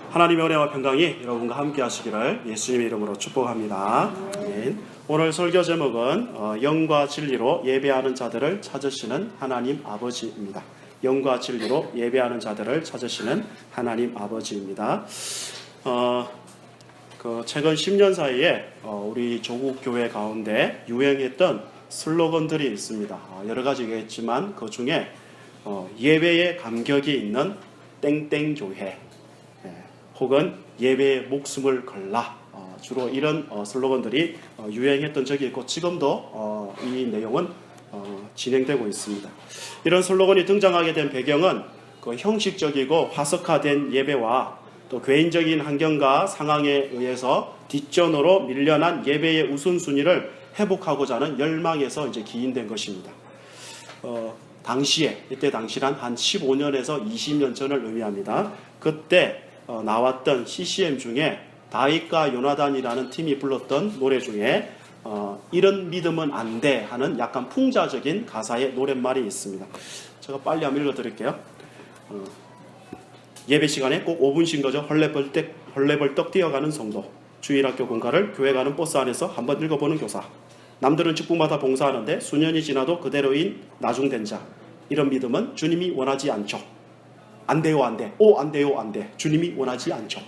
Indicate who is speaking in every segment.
Speaker 1: 하나님의 은혜와 평강이 여러분과 함께 하시기를 예수님의 이름으로 축복합니다. 아멘. 오늘 설교 제목은 영과 진리로 예배하는 자들을 찾으시는 하나님 아버지입니다. 영과 진리로 예배하는 자들을 찾으시는 하나님 아버지입니다. 최근 10년 사이에 우리 조국 교회 가운데 유행했던 슬로건들이 있습니다. 여러 가지겠지만 그 중에 예배에 감격이 있는 땡땡교회, 혹은 예배에 목숨을 걸라, 주로 이런 슬로건들이 유행했던 적이 있고 지금도 이 내용은 진행되고 있습니다. 이런 슬로건이 등장하게 된 배경은 그 형식적이고 화석화된 예배와 또 개인적인 환경과 상황에 의해서 뒷전으로 밀려난 예배의 우선순위를 회복하고자 하는 열망에서 이제 기인된 것입니다. 이때 당시란 한 15년에서 20년 전을 의미합니다. 그때 나왔던 CCM 중에 다윗과 요나단이라는 팀이 불렀던 노래 중에 이런 믿으면 안 돼 하는 약간 풍자적인 가사의 노랫말이 있습니다. 제가 빨리 한번 읽어드릴게요. 예배 시간에 꼭 5분씩 거저 헐레벌떡 뛰어가는 성도, 주일학교 공가를 교회 가는 버스 안에서 한번 읽어보는 교사, 남들은 직분마다 봉사하는데 수년이 지나도 그대로인 나중된 자, 이런 믿음은 주님이 원하지 않죠. 안 돼요, 안 돼. 안 돼요, 안 돼. 주님이 원하지 않죠.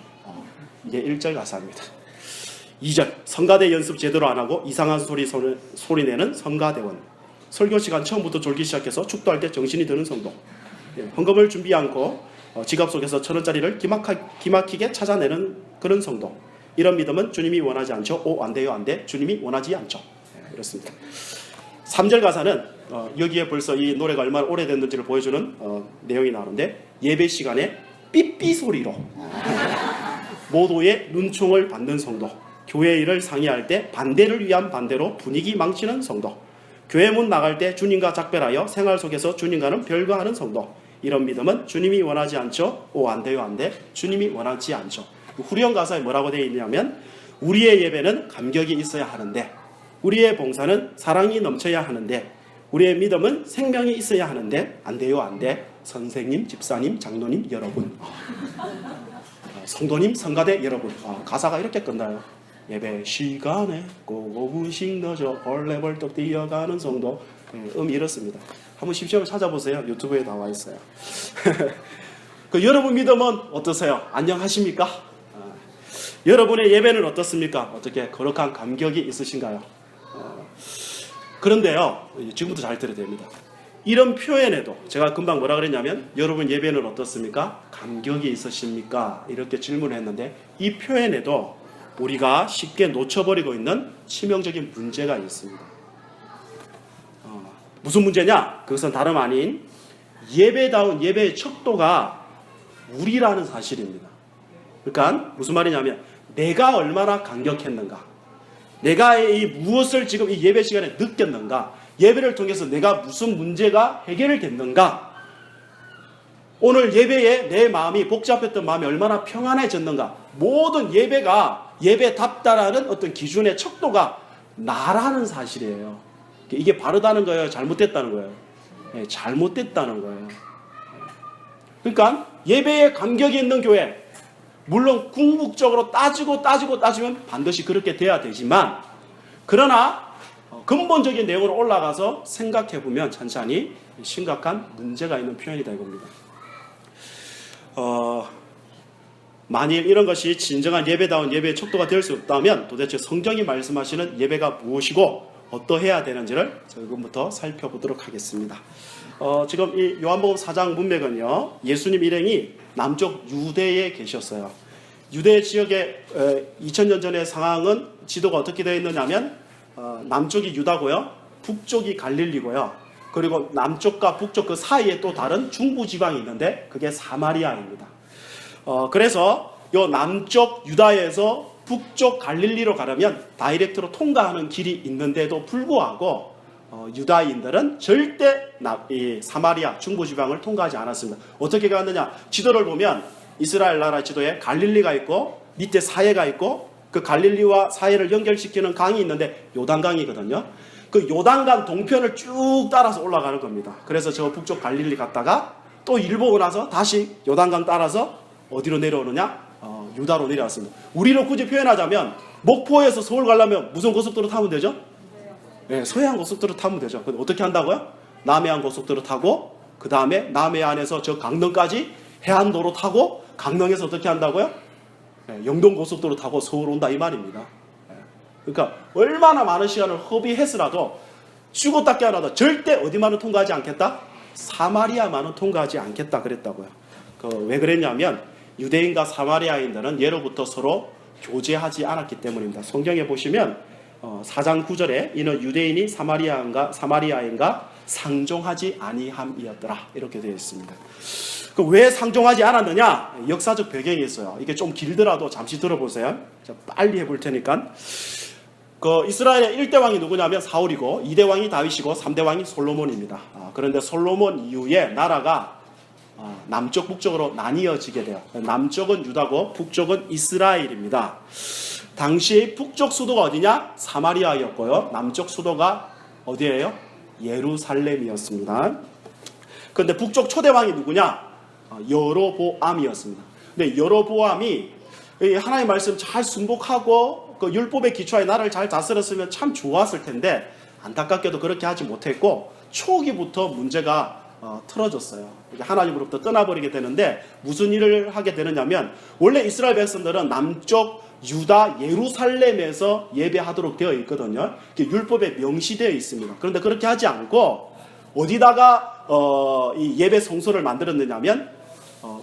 Speaker 1: 이게 1절 가사입니다. 2절, 성가대 연습 제대로 안 하고 이상한 소리 내는 성가대원. 설교 시간 처음부터 졸기 시작해서 축도할 때 정신이 드는 성도. 헌금을 준비 않고 지갑 속에서 1,000원짜리를 기막히게 찾아내는 그런 성도. 이런 믿음은 주님이 원하지 않죠. 안 돼요, 안 돼. 주님이 원하지 않죠. 이렇습니다. 3절 가사는 여기에 벌써 이 노래가 얼마나 오래됐는지를 보여주는 내용이 나오는데, 예배 시간에 삐삐 소리로 모두의 눈총을 받는 성도, 교회 일을 상의할 때 반대를 위한 반대로 분위기 망치는 성도, 교회 문 나갈 때 주님과 작별하여 생활 속에서 주님과는 별거하는 성도. 이런 믿음은 주님이 원하지 않죠. 안 돼요, 안 돼. 주님이 원하지 않죠. 후렴 가사에 뭐라고 되어 있냐면, 우리의 예배는 감격이 있어야 하는데, 우리의 봉사는 사랑이 넘쳐야 하는데, 우리의 믿음은 생명이 있어야 하는데, 안 돼요, 안 돼. 선생님, 집사님, 장로님, 여러분, 성도님, 성가대 여러분. 가사가 이렇게 끝나요. 예배 시간에 꼭 5분씩 늦어 헐레벌떡 뛰어가는 성도. 이렇습니다. 한번 십시오 찾아보세요. 유튜브에 나와 있어요. 여러분 믿음은 어떠세요? 안녕하십니까? 여러분의 예배는 어떻습니까? 어떻게 거룩한 감격이 있으신가요? 그런데요, 지금부터 잘 들어야 됩니다. 이런 표현에도 제가 금방 뭐라 그랬냐면, 여러분 예배는 어떻습니까? 감격이 있으십니까? 이렇게 질문했는데, 이 표현에도 우리가 쉽게 놓쳐버리고 있는 치명적인 문제가 있습니다. 무슨 문제냐? 그것은 다름 아닌 예배다운 예배의 척도가 우리라는 사실입니다. 그러니까 무슨 말이냐면, 내가 얼마나 감격했는가, 내가 무엇을 지금 이 예배 시간에 느꼈는가, 예배를 통해서 내가 무슨 문제가 해결됐는가, 오늘 예배에 내 마음이 복잡했던 마음이 얼마나 평안해졌는가, 모든 예배가 예배답다라는 어떤 기준의 척도가 나라는 사실이에요. 이게 바르다는 거예요? 잘못됐다는 거예요? 잘못됐다는 거예요. 그러니까 예배에 감격이 있는 교회, 물론 궁극적으로 따지면 반드시 그렇게 돼야 되지만, 그러나 근본적인 내용으로 올라가서 생각해보면 천천히 심각한 문제가 있는 표현이다 이겁니다. 만일 이런 것이 진정한 예배다운 예배의 척도가 될 수 없다면, 도대체 성경이 말씀하시는 예배가 무엇이고 어떠해야 되는지를 지금부터 살펴보도록 하겠습니다. 지금 이 요한복음 4장 문맥은요, 예수님 일행이 남쪽 유대에 계셨어요. 유대 지역의 2000년 전의 상황은 지도가 어떻게 되어 있느냐면, 남쪽이 유다고요, 북쪽이 갈릴리고요, 그리고 남쪽과 북쪽 그 사이에 또 다른 중부 지방이 있는데 그게 사마리아입니다. 그래서 요 남쪽 유다에서 북쪽 갈릴리로 가려면 다이렉트로 통과하는 길이 있는데도 불구하고 유다인들은 절대 이 사마리아 중부 지방을 통과하지 않았습니다. 어떻게 갔느냐? 지도를 보면 이스라엘 나라 지도에 갈릴리가 있고 밑에 사해가 있고, 그 갈릴리와 사해를 연결시키는 강이 있는데 요단강이거든요. 그 요단강 동편을 쭉 따라서 올라가는 겁니다. 그래서 저 북쪽 갈릴리 갔다가 또 일 보고 나서 다시 요단강 따라서 어디로 내려오느냐? 유다로 내려왔습니다. 우리로 굳이 표현하자면 목포에서 서울 가려면 무슨 고속도로 타면 되죠? 네, 서해안 고속도로 타면 되죠. 근데 어떻게 한다고요? 남해안 고속도로 타고 그 다음에 남해안에서 저 강릉까지 해안도로 타고 강릉에서 어떻게 한다고요? 네, 영동 고속도로 타고 서울 온다 이 말입니다. 네, 그러니까 얼마나 많은 시간을 허비했으라도 죽었다 깨어나도 절대 어디만은 통과하지 않겠다? 사마리아만은 통과하지 않겠다 그랬다고요. 왜 그랬냐면 유대인과 사마리아인들은 예로부터 서로 교제하지 않았기 때문입니다. 성경에 보시면 4장 9절에 이는 유대인이 사마리아인과 상종하지 아니함이었더라 이렇게 되어 있습니다. 왜 상종하지 않았느냐? 역사적 배경이 있어요. 이게 좀 길더라도 잠시 들어보세요. 빨리 해볼 테니까. 이스라엘의 1대 왕이 누구냐면 사울이고 2대 왕이 다윗이고 3대 왕이 솔로몬입니다. 그런데 솔로몬 이후에 나라가 남쪽 북쪽으로 나뉘어지게 돼요. 남쪽은 유다고 북쪽은 이스라엘입니다. 당시 북쪽 수도가 어디냐? 사마리아였고요. 남쪽 수도가 어디예요? 예루살렘이었습니다. 그런데 북쪽 초대왕이 누구냐? 여로보암이었습니다. 근데 여로보암이 하나님의 말씀 잘 순복하고 그 율법의 기초에 나라를 잘 다스렸으면 참 좋았을 텐데 안타깝게도 그렇게 하지 못했고 초기부터 문제가 틀어졌어요. 하나님으로부터 떠나버리게 되는데 무슨 일을 하게 되느냐면 원래 이스라엘 백성들은 남쪽 유다 예루살렘에서 예배하도록 되어 있거든요. 율법에 명시되어 있습니다. 그런데 그렇게 하지 않고 어디다가 이 예배 성소를 만들었느냐면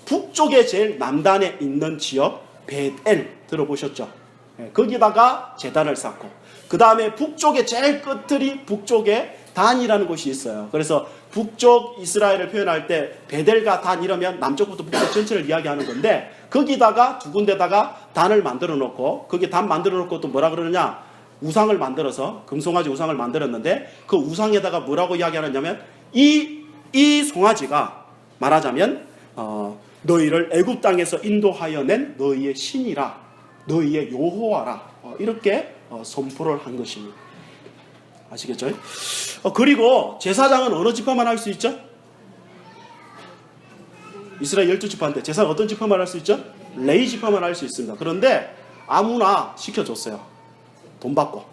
Speaker 1: 북쪽에 제일 남단에 있는 지역 베델 들어보셨죠? 거기다가 제단을 쌓고 그 다음에 북쪽에 제일 끝들이 북쪽에 단이라는 곳이 있어요. 그래서 북쪽 이스라엘을 표현할 때 베델과 단 이러면 남쪽부터 북쪽 전체를 이야기하는 건데 거기다가 두 군데다가 단을 만들어 놓고 거기 단 만들어 놓고 또 뭐라 그러느냐 우상을 만들어서 금송아지 우상을 만들었는데 그 우상에다가 뭐라고 이야기하느냐면 이 송아지가 말하자면 너희를 애굽 땅에서 인도하여 낸 너희의 신이라 너희의 여호와라 이렇게 선포를 한 것입니다. 아시겠죠? 그리고 제사장은 어느 지파만 할 수 있죠? 이스라엘 12지파인데 제사는 어떤 지파만 할 수 있죠? 레위 지파만 할 수 있습니다. 그런데 아무나 시켜줬어요. 돈 받고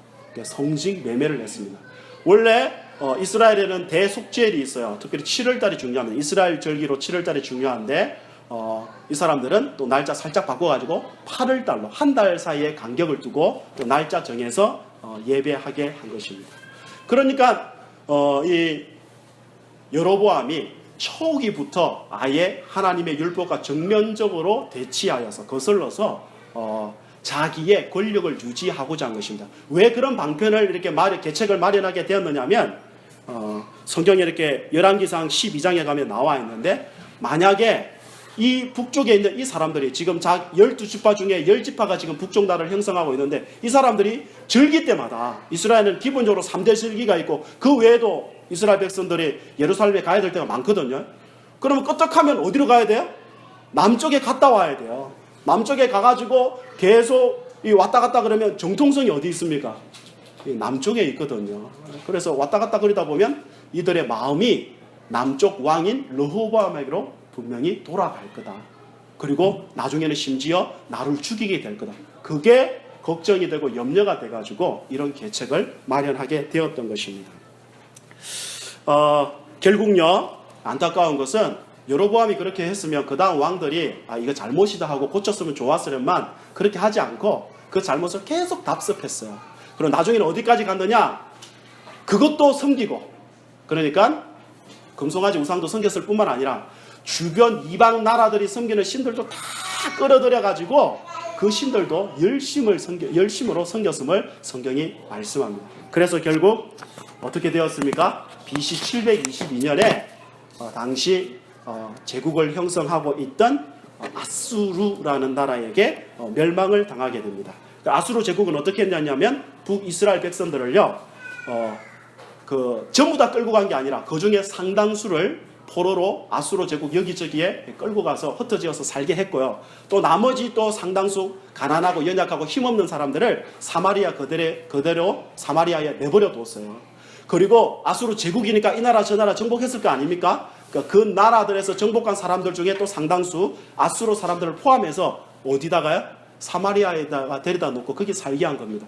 Speaker 1: 성직 매매를 했습니다. 원래 이스라엘에는 대속죄일이 있어요. 특별히 7월달이 중요합니다. 이스라엘 절기로 7월달이 중요한데 이 사람들은 또 날짜 살짝 바꿔가지고 8월달로 한 달 사이에 간격을 두고 또 날짜 정해서 예배하게 한 것입니다. 그러니까 이 여로보암이 초기부터 아예 하나님의 율법과 정면적으로 대치하여서 거슬러서 자기의 권력을 유지하고자 한 것입니다. 왜 그런 방편을 이렇게 계책을 마련하게 되었느냐면 성경에 이렇게 열왕기상 12장에 가면 나와 있는데 만약에 이 북쪽에 있는 이 사람들이 지금 12지파 중에 10지파가 지금 북쪽 나라를 형성하고 있는데 이 사람들이 절기 때마다 이스라엘은 기본적으로 3대 절기가 있고 그 외에도 이스라엘 백성들이 예루살렘에 가야 될 때가 많거든요. 그러면 끄떡하면 어디로 가야 돼요? 남쪽에 갔다 와야 돼요. 남쪽에 가가지고 계속 왔다 갔다 그러면 정통성이 어디 있습니까? 남쪽에 있거든요. 그래서 왔다 갔다 그러다 보면 이들의 마음이 남쪽 왕인 르호보암에게로 분명히 돌아갈 거다. 그리고 나중에는 심지어 나를 죽이게 될 거다. 그게 걱정이 되고 염려가 돼가지고 이런 계책을 마련하게 되었던 것입니다. 결국요 안타까운 것은 여로보암이 그렇게 했으면 그 다음 왕들이 이거 잘못이다 하고 고쳤으면 좋았으련만 그렇게 하지 않고 그 잘못을 계속 답습했어요. 그럼 나중에는 어디까지 갔느냐? 그것도 섬기고 그러니까 금송아지 우상도 섬겼을 뿐만 아니라 주변 이방 나라들이 섬기는 신들도 다 끌어들여가지고 그 신들도 열심으로 섬겼음을 성경이 말씀합니다. 그래서 결국 어떻게 되었습니까? BC 722년에 당시 제국을 형성하고 있던 아수르라는 나라에게 멸망을 당하게 됩니다. 아수르 제국은 어떻게 했냐면 북이스라엘 백성들을요 전부 다 끌고 간 게 아니라 그 중에 상당수를 포로로 아수르 제국 여기저기에 끌고 가서 흩어지어서 살게 했고요. 또 나머지 또 상당수 가난하고 연약하고 힘없는 사람들을 사마리아 그대로 사마리아에 내버려 뒀어요. 그리고 아수르 제국이니까 이 나라 저 나라 정복했을 거 아닙니까? 그 나라들에서 정복한 사람들 중에 또 상당수 아수르 사람들을 포함해서 어디다가요? 사마리아에다가 데려다 놓고 거기 살게 한 겁니다.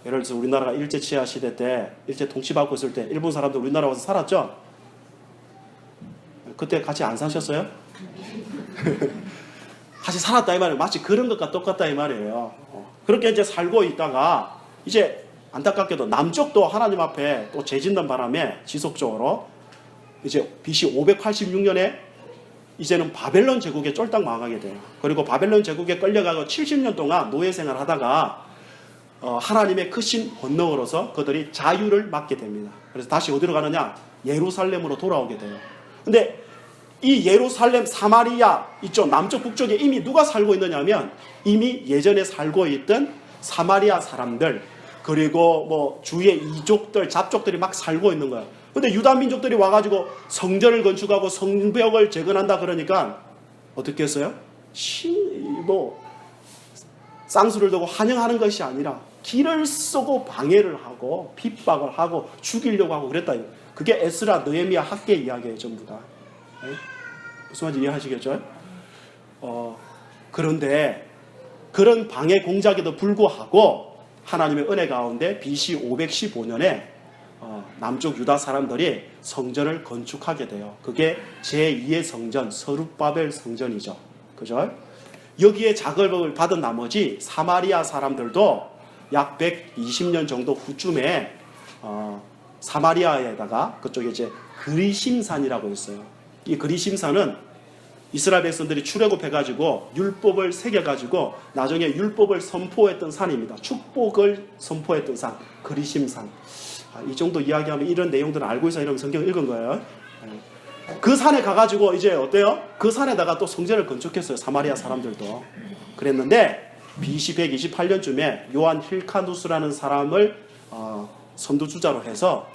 Speaker 1: 예를 들어서 우리나라가 일제 치하 시대 때, 일제 통치받고 있을 때 일본 사람들 우리나라 와서 살았죠? 그때 같이 안 사셨어요? 같이 살았다 이 말이에요. 마치 그런 것과 똑같다 이 말이에요. 그렇게 이제 살고 있다가 이제 안타깝게도 남쪽도 하나님 앞에 또 죄짓는 바람에 지속적으로 이제 BC 586년에 이제는 바벨론 제국에 쫄딱 망하게 돼요. 그리고 바벨론 제국에 끌려가고 70년 동안 노예 생활을 하다가 하나님의 크신 권능으로서 그들이 자유를 받게 됩니다. 그래서 다시 어디로 가느냐? 예루살렘으로 돌아오게 돼요. 근데 이 예루살렘, 사마리아 이쪽 남쪽 북쪽에 이미 누가 살고 있느냐면 이미 예전에 살고 있던 사마리아 사람들 그리고 뭐 주위의 이족들, 잡족들이 막 살고 있는 거예요. 근데 유다 민족들이 와가지고 성전을 건축하고 성벽을 재건한다 그러니까 어떻게 했어요? 쌍수를 두고 환영하는 것이 아니라 길을 쓰고 방해를 하고 핍박을 하고 죽이려고 하고 그랬다. 그게 에스라, 느헤미야, 학계 이야기예요. 전부 다. 무슨 말인지 이해하시겠죠? 그런데 그런 방해 공작에도 불구하고 하나님의 은혜 가운데 BC 515년에 남쪽 유다 사람들이 성전을 건축하게 돼요. 그게 제2의 성전, 서룹바벨 성전이죠. 그죠? 여기에 작업을 받은 나머지 사마리아 사람들도 약 120년 정도 후쯤에 사마리아에다가 그쪽에 이제 그리심산이라고 있어요. 이 그리심산은 이스라엘 백성들이 출애굽해가지고 율법을 새겨가지고 나중에 율법을 선포했던 산입니다. 축복을 선포했던 산, 그리심산. 이 정도 이야기하면 이런 내용들을 알고 있어 이러면 성경을 읽은 거예요. 그 산에 가가지고 이제 어때요? 그 산에다가 또 성전을 건축했어요. 사마리아 사람들도. 그랬는데 BC 128년쯤에 요한 힐카누스라는 사람을 선두주자로 해서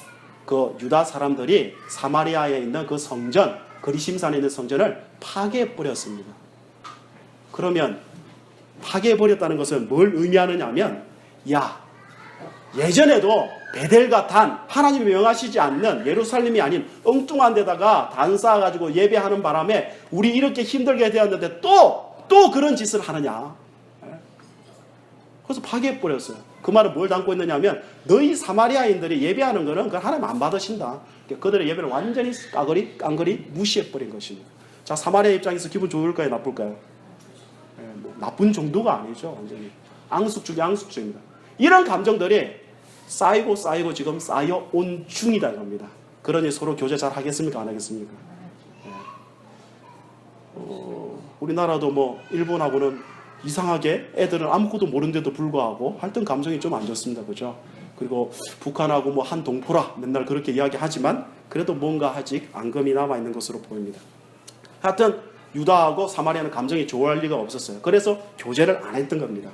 Speaker 1: 그 유다 사람들이 사마리아에 있는 그 성전, 그리심산에 있는 성전을 파괴해버렸습니다. 그러면 파괴해버렸다는 것은 뭘 의미하느냐 하면 예전에도 베델과 단, 하나님이 명하시지 않는 예루살렘이 아닌 엉뚱한 데다가 단 쌓아가지고 예배하는 바람에 우리 이렇게 힘들게 되었는데 또 그런 짓을 하느냐. 그래서 파괴해버렸어요. 그 말은 뭘 담고 있느냐 하면 너희 사마리아인들이 예배하는 거는 그걸 하나님 안 받으신다. 그들의 예배를 완전히 깡그리 무시해버린 것입니다. 자, 사마리아 입장에서 기분 좋을까요? 나쁠까요? 나쁜 정도가 아니죠. 완전히 앙숙 중에 앙숙 중입니다. 이런 감정들이 쌓이고 지금 쌓여온 중이다 이겁니다. 그러니 서로 교제 잘 하겠습니까? 안 하겠습니까? 우리나라도 뭐 일본하고는 이상하게 애들은 아무것도 모르는데도 불구하고 하여튼 감정이 좀 안 좋습니다. 그죠? 그리고 북한하고 뭐 한 동포라 맨날 그렇게 이야기하지만 그래도 뭔가 아직 앙금이 남아있는 것으로 보입니다. 하여튼 유다하고 사마리아는 감정이 좋아할 리가 없었어요. 그래서 교제를 안 했던 겁니다.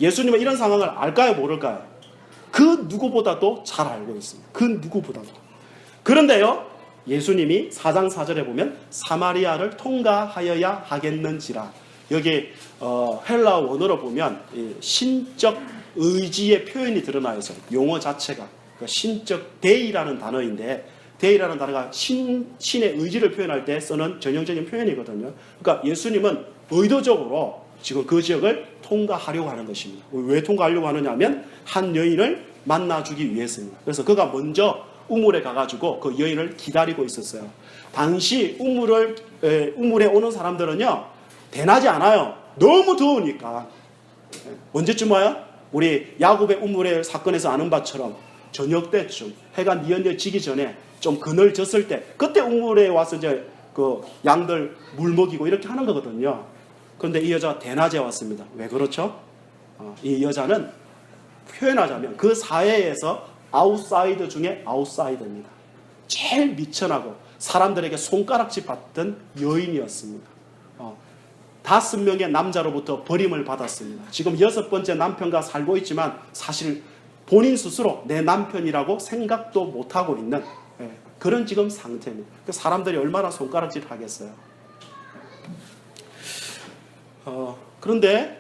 Speaker 1: 예수님은 이런 상황을 알까요? 모를까요? 그 누구보다도 잘 알고 있습니다. 그 누구보다도. 그런데요, 예수님이 4장 4절에 보면 사마리아를 통과하여야 하겠는지라. 여기 헬라 원어로 보면 신적 의지의 표현이 드러나 있어요. 용어 자체가. 신적 데이라는 단어인데 데이라는 단어가 신의 의지를 표현할 때 쓰는 전형적인 표현이거든요. 그러니까 예수님은 의도적으로 지금 그 지역을 통과하려고 하는 것입니다. 왜 통과하려고 하느냐 하면 한 여인을 만나주기 위해서입니다. 그래서 그가 먼저 우물에 가가지고 그 여인을 기다리고 있었어요. 당시 우물에 오는 사람들은요 대낮이 않아요. 너무 더우니까. 언제쯤 와요? 우리 야곱의 우물의 사건에서 아는 바처럼 저녁 때쯤 해가 뉘어지기 전에 좀 그늘졌을 때 그때 우물에 와서 이제 그 양들 물 먹이고 이렇게 하는 거거든요. 그런데 이 여자가 대낮에 왔습니다. 왜 그렇죠? 이 여자는 표현하자면 그 사회에서 아웃사이더 중에 아웃사이더입니다. 제일 미천하고 사람들에게 손가락질 받던 여인이었습니다. 5명의 남자로부터 버림을 받았습니다. 지금 6번째 남편과 살고 있지만 사실 본인 스스로 내 남편이라고 생각도 못하고 있는 그런 지금 상태입니다. 사람들이 얼마나 손가락질 하겠어요. 그런데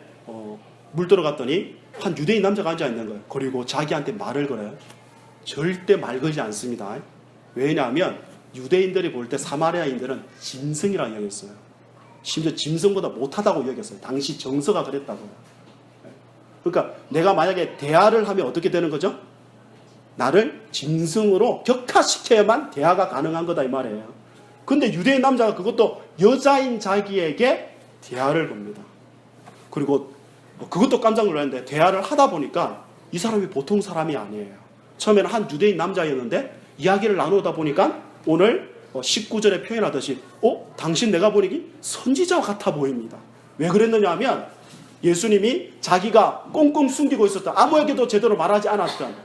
Speaker 1: 물 들어갔더니 한 유대인 남자가 앉아있는 거예요. 그리고 자기한테 말을 걸어요. 절대 말 걸지 않습니다. 왜냐하면 유대인들이 볼 때 사마리아인들은 짐승이라고 여겼어요. 심지어 짐승보다 못하다고 여겼어요. 당시 정서가 그랬다고요. 그러니까 내가 만약에 대화를 하면 어떻게 되는 거죠? 나를 짐승으로 격화시켜야만 대화가 가능한 거다 이 말이에요. 근데 유대인 남자가 그것도 여자인 자기에게 대화를 겁니다. 그리고 그것도 깜짝 놀랐는데 대화를 하다 보니까 이 사람이 보통 사람이 아니에요. 처음에는 한 유대인 남자였는데 이야기를 나누다 보니까 오늘 19절에 표현하듯이 당신 내가 보니 선지자 같아 보입니다. 왜 그랬느냐 하면 예수님이 자기가 꽁꽁 숨기고 있었던, 아무에게도 제대로 말하지 않았던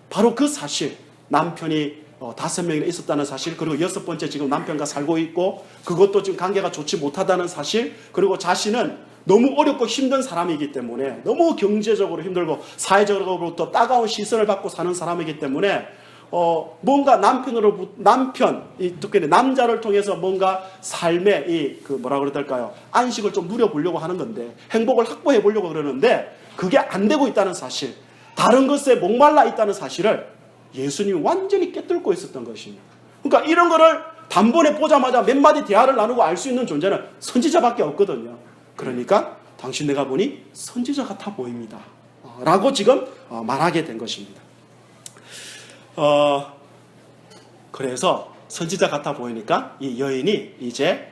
Speaker 1: 바로 그 사실, 남편이 5명이나 있었다는 사실, 그리고 6번째 지금 남편과 살고 있고 그것도 지금 관계가 좋지 못하다는 사실, 그리고 자신은 너무 어렵고 힘든 사람이기 때문에, 너무 경제적으로 힘들고 사회적으로부터 따가운 시선을 받고 사는 사람이기 때문에 뭔가 특히 남자를 통해서 뭔가 삶의 뭐라 그럴까요? 안식을 좀 누려보려고 하는 건데, 행복을 확보해 보려고 그러는데 그게 안 되고 있다는 사실, 다른 것에 목말라 있다는 사실을 예수님이 완전히 깨뚫고 있었던 것입니다. 그러니까 이런 거를 단번에 보자마자 몇 마디 대화를 나누고 알 수 있는 존재는 선지자밖에 없거든요. 그러니까 당신 내가 보니 선지자 같아 보입니다. 라고 지금 말하게 된 것입니다. 그래서 선지자 같아 보이니까 이 여인이 이제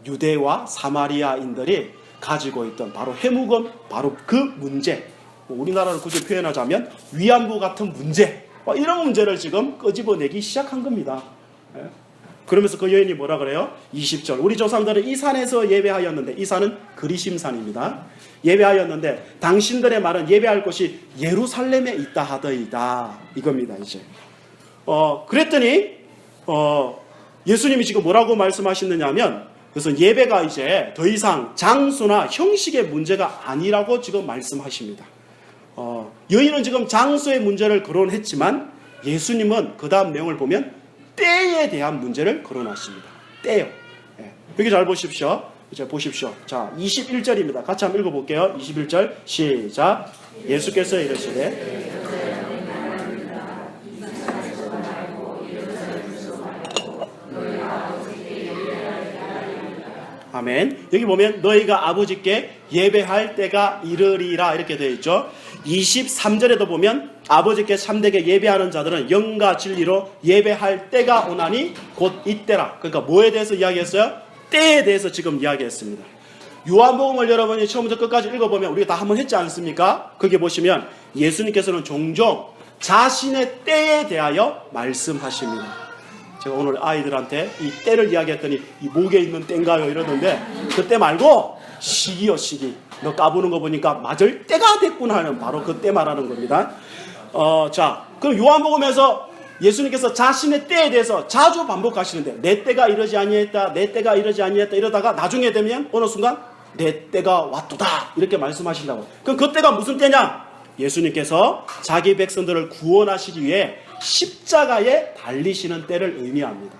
Speaker 1: 유대와 사마리아인들이 가지고 있던 바로 해묵음, 바로 그 문제, 우리나라를 굳이 표현하자면 위안부 같은 문제, 이런 문제를 지금 끄집어내기 시작한 겁니다. 그러면서 그 여인이 뭐라 그래요? 20절, 우리 조상들은 이 산에서 예배하였는데, 이 산은 그리심산입니다. 예배하였는데 당신들의 말은 예배할 곳이 예루살렘에 있다 하더이다, 이겁니다. 이제 그랬더니 예수님이 지금 뭐라고 말씀하시느냐 하면, 그래서 예배가 이제 더 이상 장소나 형식의 문제가 아니라고 지금 말씀하십니다. 여인은 지금 장소의 문제를 거론했지만 예수님은 그 다음 내용을 보면 때에 대한 문제를 거론하십니다. 때요. 여기 잘 보십시오. 이제 보십시오. 자, 21절입니다. 같이 한번 읽어볼게요. 21절 시작. 예수께서 이르시되 아멘. 여기 보면 너희가 아버지께 예배할 때가 이르리라 이렇게 되어 있죠. 23절에도 보면 아버지께 참되게 예배하는 자들은 영과 진리로 예배할 때가 오나니 곧 이때라. 그러니까 뭐에 대해서 이야기했어요? 때에 대해서 지금 이야기했습니다. 요한복음을 여러분이 처음부터 끝까지 읽어보면 우리가 다 한번 했지 않습니까? 거기 보시면 예수님께서는 종종 자신의 때에 대하여 말씀하십니다. 제가 오늘 아이들한테 이 때를 이야기했더니 이 목에 있는 때인가요? 이러던데, 그 때 말고 시기요, 시기. 너 까부는 거 보니까 맞을 때가 됐구나 하는 바로 그 때 말하는 겁니다. 자, 그럼 요한복음에서 예수님께서 자신의 때에 대해서 자주 반복하시는데, 내 때가 이러지 아니했다, 내 때가 이러지 아니했다 이러다가 나중에 되면 어느 순간 내 때가 왔도다 이렇게 말씀하신다고. 그럼 그 때가 무슨 때냐? 예수님께서 자기 백성들을 구원하시기 위해 십자가에 달리시는 때를 의미합니다.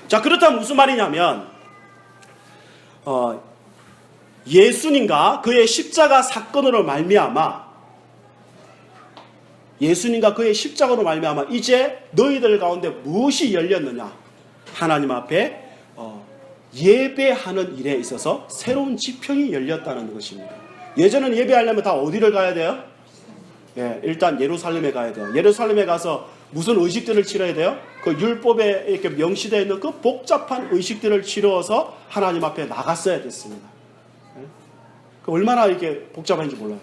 Speaker 1: 자, 그렇다면 무슨 말이냐면 예수님과 그의 십자가 사건으로 말미암아, 예수님과 그의 십자가로 말미암아 이제 너희들 가운데 무엇이 열렸느냐? 하나님 앞에 예배하는 일에 있어서 새로운 지평이 열렸다는 것입니다. 예전에는 예배하려면 다 어디를 가야 돼요? 일단 예루살렘에 가야 돼요. 예루살렘에 가서 무슨 의식들을 치러야 돼요? 그 율법에 이렇게 명시되어 있는 그 복잡한 의식들을 치러서 하나님 앞에 나갔어야 됐습니다. 얼마나 이게 복잡한지 몰라요.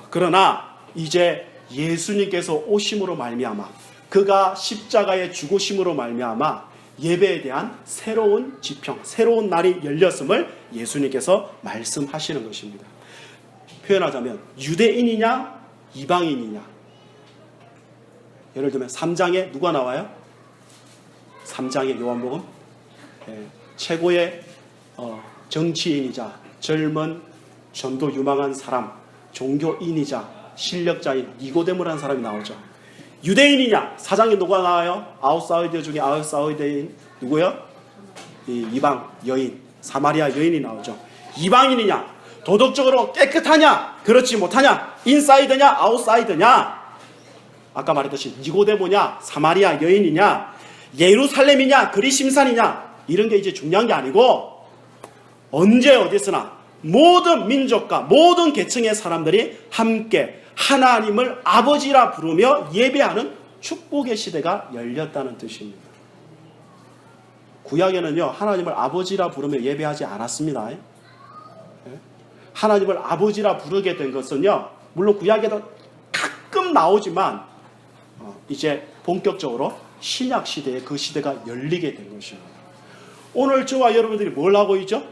Speaker 1: 그러나 이제 예수님께서 오심으로 말미암아, 그가 십자가에 죽으심으로 말미암아 예배에 대한 새로운 지평, 새로운 날이 열렸음을 예수님께서 말씀하시는 것입니다. 표현하자면 유대인이냐 이방인이냐. 예를 들면 3장에 누가 나와요? 3장의 요한복음, 최고의 정치인이자 젊은 전도 유망한 사람, 종교인이자 실력자인 니고데모라는 사람이 나오죠. 유대인이냐? 4장에 누가 나와요? 아웃사이더 중에 아웃사이더인 누구요? 이방 여인, 사마리아 여인이 나오죠. 이방인이냐? 도덕적으로 깨끗하냐? 그렇지 못하냐? 인사이드냐? 아웃사이드냐? 아까 말했듯이 니고데모냐? 사마리아 여인이냐? 예루살렘이냐? 그리심산이냐? 이런 게 이제 중요한 게 아니고 언제 어디서나 모든 민족과 모든 계층의 사람들이 함께 하나님을 아버지라 부르며 예배하는 축복의 시대가 열렸다는 뜻입니다. 구약에는요, 하나님을 아버지라 부르며 예배하지 않았습니다. 하나님을 아버지라 부르게 된 것은요, 물론 구약에도 가끔 나오지만 이제 본격적으로 신약 시대에 그 시대가 열리게 된 것입니다. 오늘 저와 여러분들이 뭘 하고 있죠?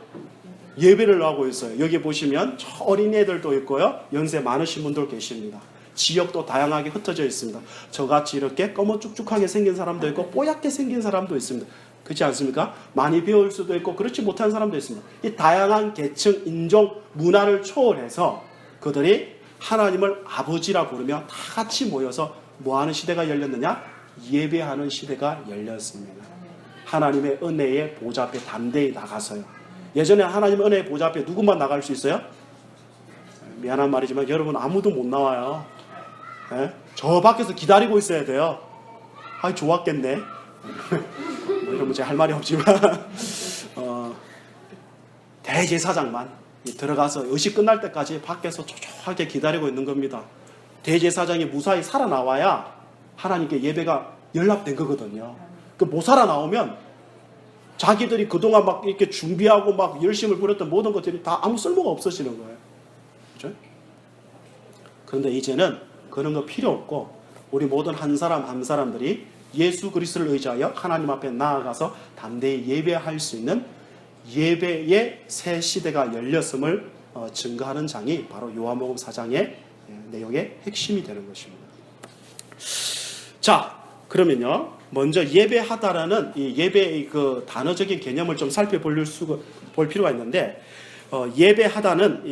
Speaker 1: 예배를 하고 있어요. 여기 보시면 저 어린애들도 있고요, 연세 많으신 분들 계십니다. 지역도 다양하게 흩어져 있습니다. 저같이 이렇게 검어쭉쭉하게 생긴 사람도 있고 뽀얗게 생긴 사람도 있습니다. 그렇지 않습니까? 많이 배울 수도 있고 그렇지 못한 사람도 있습니다. 이 다양한 계층, 인종, 문화를 초월해서 그들이 하나님을 아버지라 부르며 다 같이 모여서 뭐하는 시대가 열렸느냐? 예배하는 시대가 열렸습니다. 하나님의 은혜의 보좌 앞에 담대히 나가서요. 예전에 하나님의 은혜의 보좌 앞에 누구만 나갈 수 있어요? 미안한 말이지만 여러분 아무도 못 나와요. 예? 저 밖에서 기다리고 있어야 돼요. 아이 좋았겠네. 뭐 이러면 제가 할 말이 없지만 대제사장만 들어가서 의식 끝날 때까지 밖에서 조용하게 기다리고 있는 겁니다. 대제사장이 무사히 살아나와야 하나님께 예배가 연락된 거거든요. 그 못 살아나오면 자기들이 그동안 막 이렇게 준비하고 막 열심을 부렸던 모든 것들이 다 아무 쓸모가 없어지는 거예요. 그렇죠? 그런데 이제는 그런 거 필요 없고 우리 모든 한 사람 한 사람들이 예수 그리스도를 의지하여 하나님 앞에 나아가서 담대히 예배할 수 있는 예배의 새 시대가 열렸음을 증거하는 장이 바로 요한복음 4장의 내용의 핵심이 되는 것입니다. 자, 그러면요, 먼저 예배하다라는 이 예배의 그 단어적인 개념을 좀 살펴볼 필요가 있는데, 예배하다는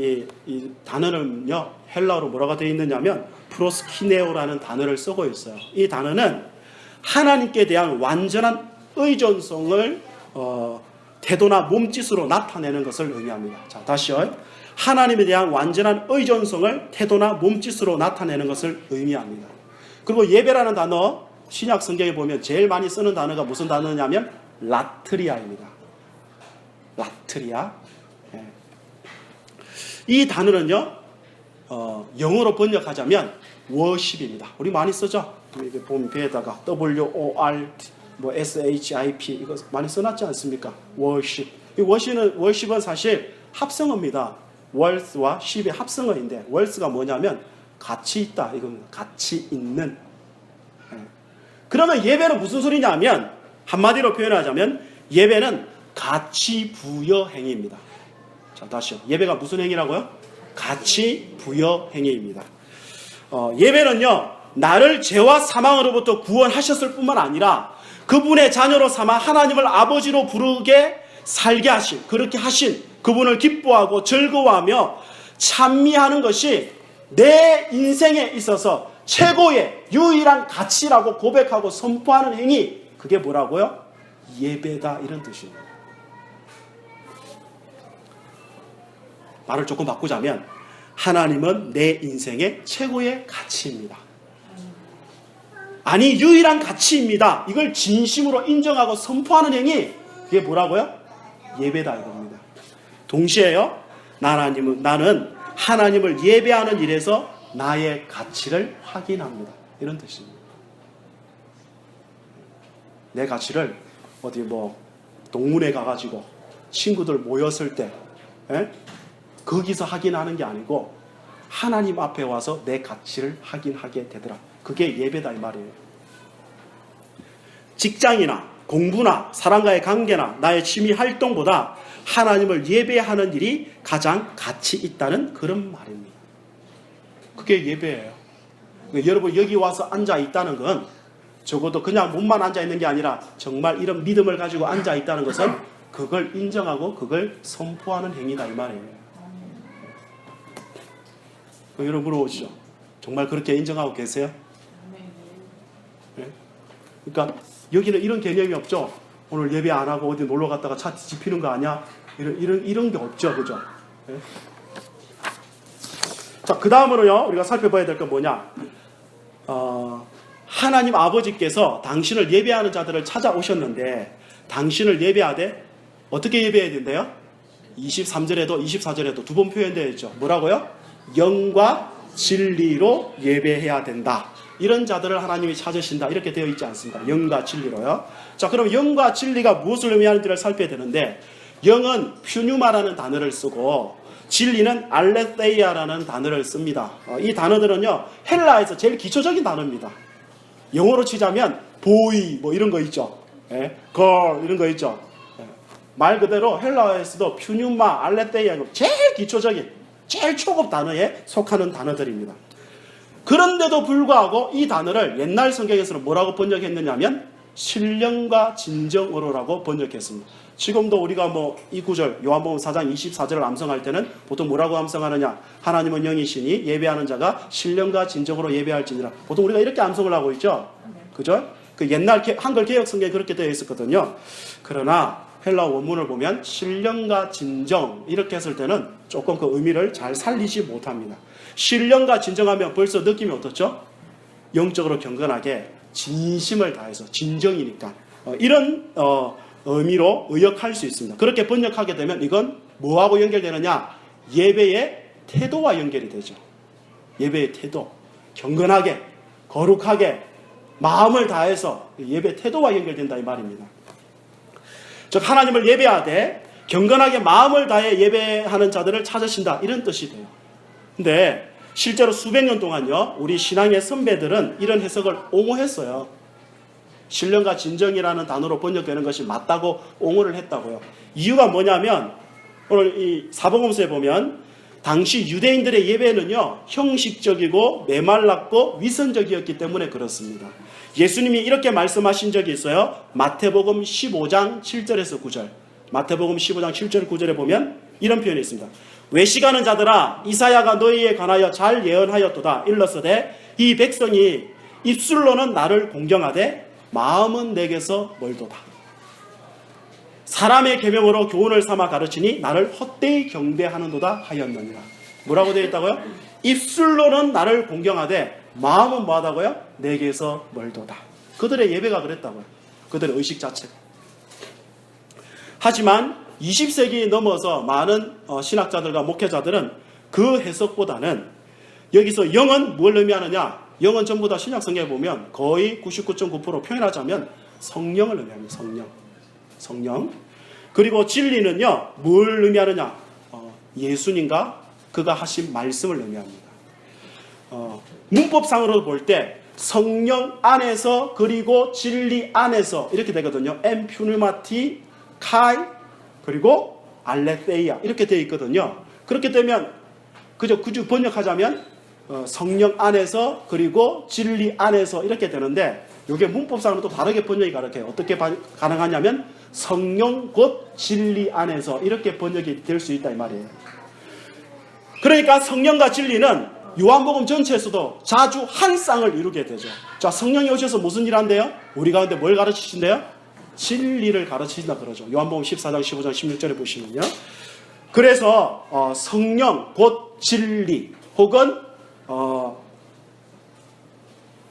Speaker 1: 이 단어는요, 헬라어로 뭐라고 되어 있느냐면 프로스키네오라는 단어를 쓰고 있어요. 이 단어는 하나님께 대한 완전한 의존성을 태도나 몸짓으로 나타내는 것을 의미합니다. 자, 다시요. 하나님에 대한 완전한 의존성을 태도나 몸짓으로 나타내는 것을 의미합니다. 그리고 예배라는 단어, 신약 성경에 보면 제일 많이 쓰는 단어가 무슨 단어냐면 라트리아입니다. 라트리아. 이 단어는요, 영어로 번역하자면 워십입니다. 우리 많이 쓰죠? 이게 보면 배에다가 WOR, 뭐 SHIP 이거 많이 써놨지 않습니까? 워십. 이 워십은 사실 합성어입니다. 월스와 십의 합성어인데, 월스가 뭐냐면 가치 있다 이겁니다. 가치 있는. 그러면 예배는 무슨 소리냐면, 한마디로 표현하자면 예배는 가치 부여 행위입니다. 자, 다시요. 예배가 무슨 행위라고요? 가치 부여 행위입니다. 예배는요, 나를 죄와 사망으로부터 구원하셨을 뿐만 아니라 그분의 자녀로 삼아 하나님을 아버지로 부르게 살게 하신, 그렇게 하신 그분을 기뻐하고 즐거워하며 찬미하는 것이 내 인생에 있어서 최고의 유일한 가치라고 고백하고 선포하는 행위, 그게 뭐라고요? 예배다, 이런 뜻입니다. 말을 조금 바꾸자면 하나님은 내 인생의 최고의 가치입니다. 아니, 유일한 가치입니다. 이걸 진심으로 인정하고 선포하는 행위, 그게 뭐라고요? 예배다, 이겁니다. 동시에요, 나는 하나님을 예배하는 일에서 나의 가치를 확인합니다, 이런 뜻입니다. 내 가치를 어디 뭐 동문회 가가지고 친구들 모였을 때 거기서 확인하는 게 아니고 하나님 앞에 와서 내 가치를 확인하게 되더라. 그게 예배다, 이 말이에요. 직장이나 공부나 사람과의 관계나 나의 취미 활동보다 하나님을 예배하는 일이 가장 가치 있다는 그런 말입니다. 그게 예배예요. 여러분 여기 와서 앉아 있다는 건 적어도 그냥 몸만 앉아 있는 게 아니라 정말 이런 믿음을 가지고 앉아 있다는 것은 그걸 인정하고 그걸 선포하는 행위다, 이 말이에요. 여러분 물어보시죠. 정말 그렇게 인정하고 계세요? 네? 그러니까 여기는 이런 개념이 없죠. 오늘 예배 안 하고 어디 놀러 갔다가 차 뒤집히는 거 아니야? 이런 게 없죠, 그죠? 네? 자, 그 다음으로요, 우리가 살펴봐야 될 건 뭐냐? 하나님 아버지께서 당신을 예배하는 자들을 찾아오셨는데, 당신을 예배하되 어떻게 예배해야 된대요? 23절에도 24절에도 두 번 표현되어 있죠. 뭐라고요? 영과 진리로 예배해야 된다. 이런 자들을 하나님이 찾으신다. 이렇게 되어 있지 않습니까? 영과 진리로요. 자, 그럼 영과 진리가 무엇을 의미하는지를 살펴야 되는데, 영은 퓨뉴마라는 단어를 쓰고 진리는 알레테이아라는 단어를 씁니다. 이 단어들은요, 헬라에서 제일 기초적인 단어입니다. 영어로 치자면 보이 뭐 이런 거 있죠. 걸 이런 거 있죠. 말 그대로 헬라어에서도 퓨뉴마, 알레테이아 제일 기초적인, 제일 초급 단어에 속하는 단어들입니다. 그런데도 불구하고 이 단어를 옛날 성경에서는 뭐라고 번역했느냐면 신령과 진정으로라고 번역했습니다. 지금도 우리가 이 구절 요한복음 4장 24절을 암송할 때는 보통 뭐라고 암송하느냐? 하나님은 영이시니 예배하는 자가 신령과 진정으로 예배할지니라. 보통 우리가 이렇게 암송을 하고 있죠. 그죠? 그 옛날 한글 개역 성경에 그렇게 되어 있었거든요. 그러나 헬라 원문을 보면 신령과 진정 이렇게 했을 때는 조금 그 의미를 잘 살리지 못합니다. 신령과 진정하면 벌써 느낌이 어떻죠? 영적으로 경건하게 진심을 다해서, 진정이니까 이런 의미로 의역할 수 있습니다. 그렇게 번역하게 되면 이건 뭐하고 연결되느냐? 예배의 태도와 연결이 되죠. 예배의 태도, 경건하게, 거룩하게 마음을 다해서 예배 태도와 연결된다 이 말입니다. 즉 하나님을 예배하되 경건하게 마음을 다해 예배하는 자들을 찾으신다, 이런 뜻이 돼요. 근데 실제로 수백 년 동안요, 우리 신앙의 선배들은 이런 해석을 옹호했어요. 신령과 진정이라는 단어로 번역되는 것이 맞다고 옹호를 했다고요. 이유가 뭐냐면 오늘 이 사복음서에 보면 당시 유대인들의 예배는요, 형식적이고 메말랐고 위선적이었기 때문에 그렇습니다. 예수님이 이렇게 말씀하신 적이 있어요. 마태복음 15장 7절에서 9절. 마태복음 15장 7절 9절에 보면 이런 표현이 있습니다. 외식하는 자들아, 이사야가 너희에 관하여 잘 예언하였도다. 일러서되 이 백성이 입술로는 나를 공경하되 마음은 내게서 멀도다. 사람의 계명으로 교훈을 삼아 가르치니 나를 헛되이 경배하는도다 하였느니라. 뭐라고 되어 있다고요? 입술로는 나를 공경하되 마음은 뭐하다고요? 내게서 멀도다. 그들의 예배가 그랬다고요. 그들의 의식 자체가. 하지만 20세기 넘어서 많은 신학자들과 목회자들은 그 해석보다는 여기서 영은 뭘 의미하느냐? 영은 전부 다 신약 성경에 보면 거의 99.9% 표현하자면 성령을 의미합니다. 성령. 그리고 진리는요, 뭘 의미하느냐? 예수님과 그가 하신 말씀을 의미합니다. 문법상으로 볼 때 성령 안에서 그리고 진리 안에서 이렇게 되거든요. 엠퓨니마티 카이 그리고 알레테이아 이렇게 되어 있거든요. 그렇게 되면 그저 번역하자면 성령 안에서 그리고 진리 안에서 이렇게 되는데, 이게 문법상으로 또 다르게 번역이 가능해요. 어떻게 가능하냐면 성령 곧 진리 안에서 이렇게 번역이 될 수 있다 이 말이에요. 그러니까 성령과 진리는 요한복음 전체에서도 자주 한 쌍을 이루게 되죠. 자, 성령이 오셔서 무슨 일 한대요? 우리 가운데 뭘 가르치신대요? 진리를 가르치신다 그러죠. 요한복음 14장 15장 16절에 보시면요. 그래서 성령 곧 진리 혹은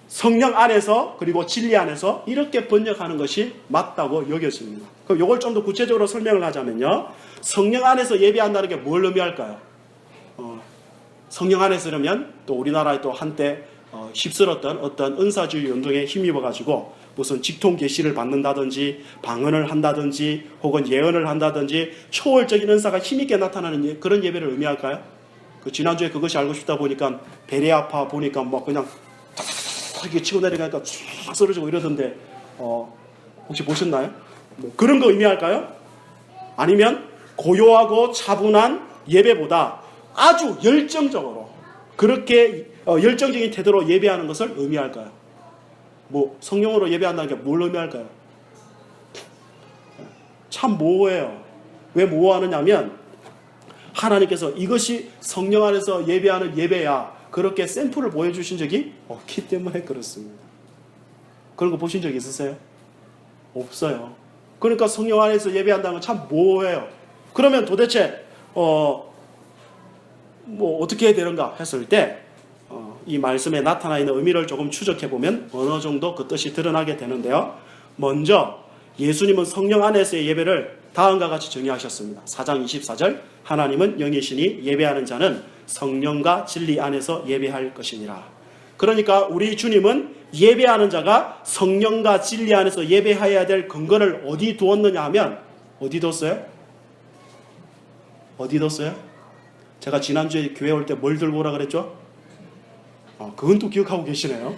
Speaker 1: 성령 안에서 그리고 진리 안에서 이렇게 번역하는 것이 맞다고 여겨집니다. 그럼 이걸 좀 더 구체적으로 설명을 하자면요. 성령 안에서 예배한다는 게 뭘 의미할까요? 성령 안에서 그러면 또 우리나라에 또 한때 휩쓸었던 어떤 은사주의 운동에 힘입어가지고 무슨 직통 계시를 받는다든지 방언을 한다든지 혹은 예언을 한다든지 초월적인 은사가 힘있게 나타나는 그런 예배를 의미할까요? 지난주에 그것이 알고 싶다 보니까 베레아파 보니까 막 그냥 이렇게 치고 내려가니까 쫙 쓰러지고 이러던데 혹시 보셨나요? 그런 거 의미할까요? 아니면 고요하고 차분한 예배보다 아주 열정적으로 그렇게 열정적인 태도로 예배하는 것을 의미할까요? 성령으로 예배한다는 게 뭘 의미할까요? 참 모호해요. 왜 모호하느냐면 하나님께서 이것이 성령 안에서 예배하는 예배야 그렇게 샘플을 보여주신 적이 없기 때문에 그렇습니다. 그런 거 보신 적 있으세요? 없어요. 그러니까 성령 안에서 예배한다는 건 참 모호해요. 그러면 도대체 어떻게 해야 되는가 했을 때 이 말씀에 나타나 있는 의미를 조금 추적해보면 어느 정도 그 뜻이 드러나게 되는데요. 먼저 예수님은 성령 안에서의 예배를 다음과 같이 정의하셨습니다. 4장 24절 하나님은 영이시니 예배하는 자는 성령과 진리 안에서 예배할 것이니라. 그러니까 우리 주님은 예배하는 자가 성령과 진리 안에서 예배해야 될 근거를 어디 두었느냐 하면 어디 뒀어요? 어디 뒀어요? 제가 지난주에 교회 올 때 뭘 들고 오라 그랬죠? 그건 또 기억하고 계시네요.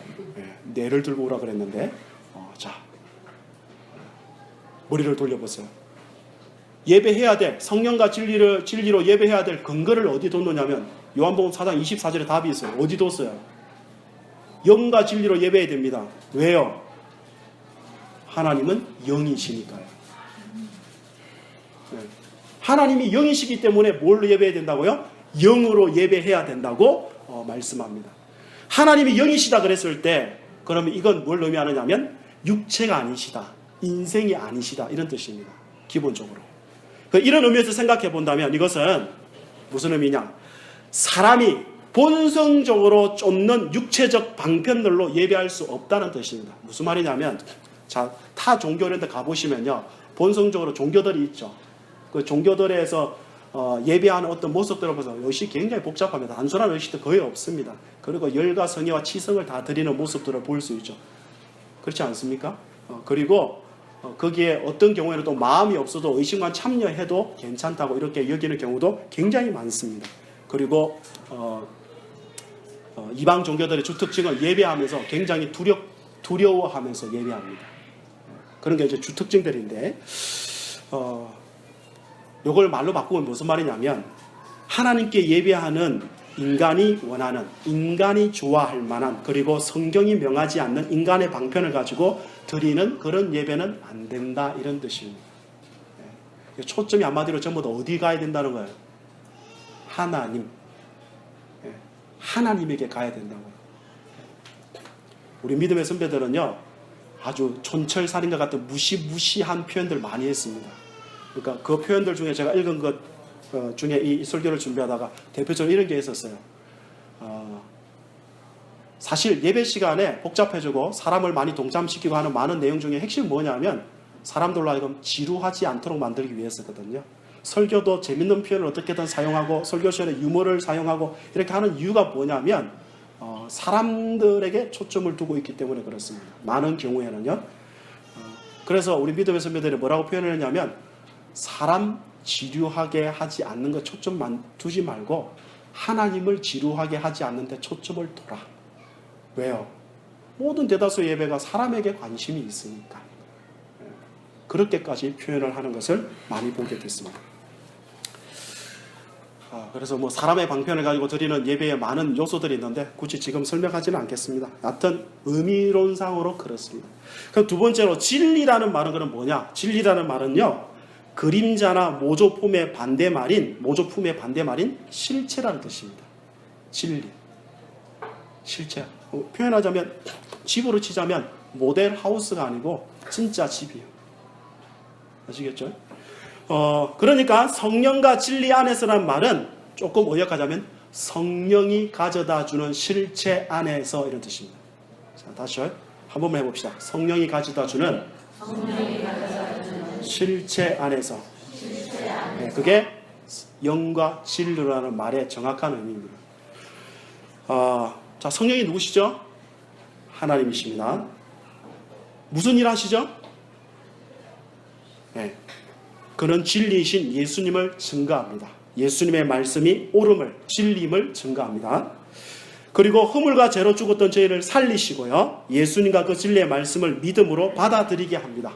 Speaker 1: 뇌를 들고 오라 그랬는데 자, 머리를 돌려보세요. 예배해야 될 성령과 진리로 예배해야 될 근거를 어디 뒀느냐면 요한복음 4장 24절에 답이 있어요. 어디 뒀어요? 영과 진리로 예배해야 됩니다. 왜요? 하나님은 영이시니까요. 하나님이 영이시기 때문에 뭘로 예배해야 된다고요? 영으로 예배해야 된다고 말씀합니다. 하나님이 영이시다 그랬을 때 그러면 이건 뭘 의미하느냐면 육체가 아니시다, 인생이 아니시다 이런 뜻입니다. 기본적으로. 이런 의미에서 생각해 본다면 이것은 무슨 의미냐? 사람이 본성적으로 쫓는 육체적 방편들로 예배할 수 없다는 뜻입니다. 무슨 말이냐면 자, 타 종교 이런 데 가보시면요, 본성적으로 종교들이 있죠. 그 종교들에서 예배하는 어떤 모습들을 보세요. 의식이 굉장히 복잡합니다. 단순한 의식도 거의 없습니다. 그리고 열과 성의와 치성을 다 드리는 모습들을 볼 수 있죠. 그렇지 않습니까? 그리고 거기에 어떤 경우에는 또 마음이 없어도 의식만 참여해도 괜찮다고 이렇게 여기는 경우도 굉장히 많습니다. 그리고 이방 종교들의 주특징은 예배하면서 굉장히 두려워하면서 예배합니다. 그런 게 이제 주특징들인데 이걸 말로 바꾸면 무슨 말이냐면 하나님께 예배하는 인간이 원하는, 인간이 좋아할 만한, 그리고 성경이 명하지 않는 인간의 방편을 가지고 드리는 그런 예배는 안 된다 이런 뜻입니다. 초점이 한마디로 전부 다 어디 가야 된다는 거예요? 하나님. 하나님에게 가야 된다고요. 우리 믿음의 선배들은요, 아주 촌철살인과 같은 무시무시한 표현들 많이 했습니다. 그러니까 그 표현들 중에 제가 읽은 것 중에 이 설교를 준비하다가 대표적으로 이런 게 있었어요. 사실 예배 시간에 복잡해지고 사람을 많이 동참시키고 하는 많은 내용 중에 핵심은 뭐냐면 사람들로 하여금 지루하지 않도록 만들기 위해서거든요. 설교도 재밌는 표현을 어떻게든 사용하고 설교 시간에 유머를 사용하고 이렇게 하는 이유가 뭐냐면 사람들에게 초점을 두고 있기 때문에 그렇습니다. 많은 경우에는요. 그래서 우리 믿음의 선배들이 뭐라고 표현을 했냐면 사람 지루하게 하지 않는 것 초점만 두지 말고 하나님을 지루하게 하지 않는 데 초점을 둬라. 왜요? 모든 대다수 예배가 사람에게 관심이 있으니까. 그렇게까지 표현을 하는 것을 많이 보게 됐습니다. 그래서 뭐 사람의 방편을 가지고 드리는 예배에 많은 요소들이 있는데 굳이 지금 설명하지는 않겠습니다. 여하튼 의미론상으로 그렇습니다. 그럼 두 번째로 진리라는 말은 그럼 뭐냐? 진리라는 말은요, 그림자나 모조품의 반대말인 실체라는 뜻입니다. 진리, 실체. 표현하자면 집으로 치자면 모델 하우스가 아니고 진짜 집이에요. 아시겠죠? 그러니까 성령과 진리 안에서란 말은 조금 어역하자면 성령이 가져다주는 실체 안에서 이런 뜻입니다. 자, 다시 한 번만 해봅시다. 성령이 가져다주는 실체 안에서. 네, 그게 영과 진리라는 말의 정확한 의미입니다. 자, 성령이 누구시죠? 하나님이십니다. 무슨 일 하시죠? 네. 그는 진리이신 예수님을 증거합니다. 예수님의 말씀이 옳음을, 진리임을 증거합니다. 그리고 허물과 죄로 죽었던 저희를 살리시고요, 예수님과 그 진리의 말씀을 믿음으로 받아들이게 합니다.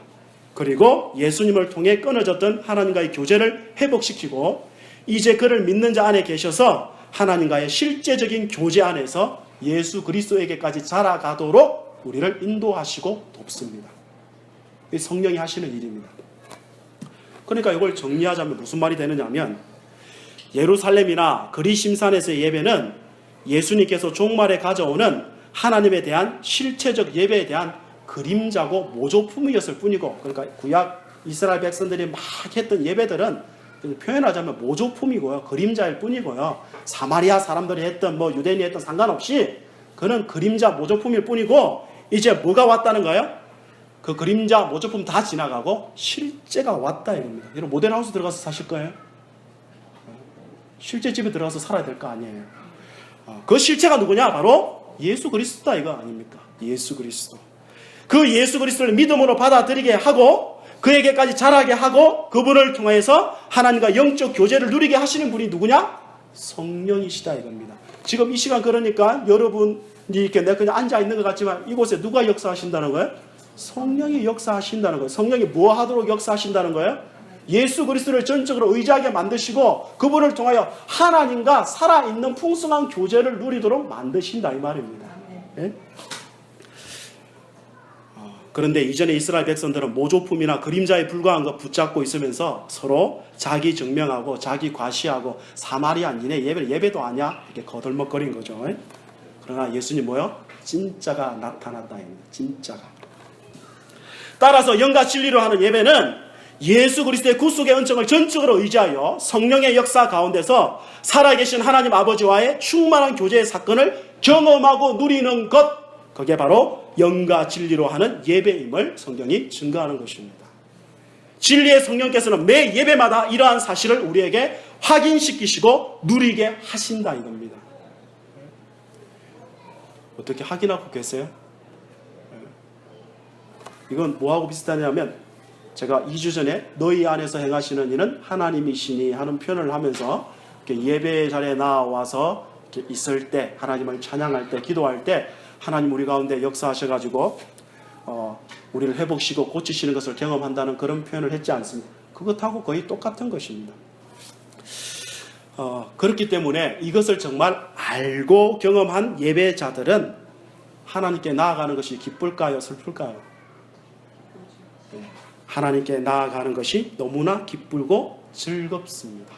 Speaker 1: 그리고 예수님을 통해 끊어졌던 하나님과의 교제를 회복시키고 이제 그를 믿는 자 안에 계셔서 하나님과의 실제적인 교제 안에서 예수 그리스도에게까지 자라가도록 우리를 인도하시고 돕습니다. 이 성령이 하시는 일입니다. 그러니까 이걸 정리하자면 무슨 말이 되느냐면 예루살렘이나 그리심산에서의 예배는 예수님께서 종말에 가져오는 하나님에 대한 실체적 예배에 대한 그림자고 모조품이었을 뿐이고, 그러니까 구약 이스라엘 백성들이 막 했던 예배들은 표현하자면 모조품이고요, 그림자일 뿐이고요, 사마리아 사람들이 했던 뭐 유대인이 했던 상관없이 그는 그림자 모조품일 뿐이고, 이제 뭐가 왔다는 거예요? 그 그림자 모조품 다 지나가고 실제가 왔다 이겁니다. 여러분 모델하우스 들어가서 사실 거예요? 실제 집에 들어가서 살아야 될 거 아니에요. 그 실체가 누구냐? 바로 예수 그리스도다 이거 아닙니까? 예수 그리스도. 그 예수 그리스도를 믿음으로 받아들이게 하고 그에게까지 자라게 하고 그분을 통해서 하나님과 영적 교제를 누리게 하시는 분이 누구냐? 성령이시다 이겁니다. 지금 이 시간 그러니까 여러분이 이렇게 내가 그냥 앉아 있는 것 같지만 이곳에 누가 역사하신다는 거예요? 성령이 역사하신다는 거예요. 성령이 뭐 하도록 역사하신다는 거예요? 예수 그리스도를 전적으로 의지하게 만드시고 그분을 통하여 하나님과 살아있는 풍성한 교제를 누리도록 만드신다 이 말입니다. 예? 그런데 이전에 이스라엘 백성들은 모조품이나 그림자에 불과한 것 붙잡고 있으면서 서로 자기 증명하고 자기 과시하고 사마리아 니네 예배도 아냐 이렇게 거들먹거린 거죠. 예? 그러나 예수님 뭐요? 진짜가 나타났다. 진짜가. 따라서 영과 진리로 하는 예배는 예수 그리스도의 구속의 은총을 전적으로 의지하여 성령의 역사 가운데서 살아계신 하나님 아버지와의 충만한 교제의 사건을 경험하고 누리는 것, 그게 바로 영과 진리로 하는 예배임을 성경이 증거하는 것입니다. 진리의 성령께서는 매 예배마다 이러한 사실을 우리에게 확인시키시고 누리게 하신다 이겁니다. 어떻게 확인하고 계세요? 이건 뭐하고 비슷하냐면 제가 2주 전에 너희 안에서 행하시는 이는 하나님이시니 하는 표현을 하면서 예배 자리에 나와서 있을 때 하나님을 찬양할 때 기도할 때 하나님 우리 가운데 역사하셔가지고 우리를 회복시키고 고치시는 것을 경험한다는 그런 표현을 했지 않습니까? 그것하고 거의 똑같은 것입니다. 그렇기 때문에 이것을 정말 알고 경험한 예배자들은 하나님께 나아가는 것이 기쁠까요? 슬플까요? 하나님께 나아가는 것이 너무나 기쁘고 즐겁습니다.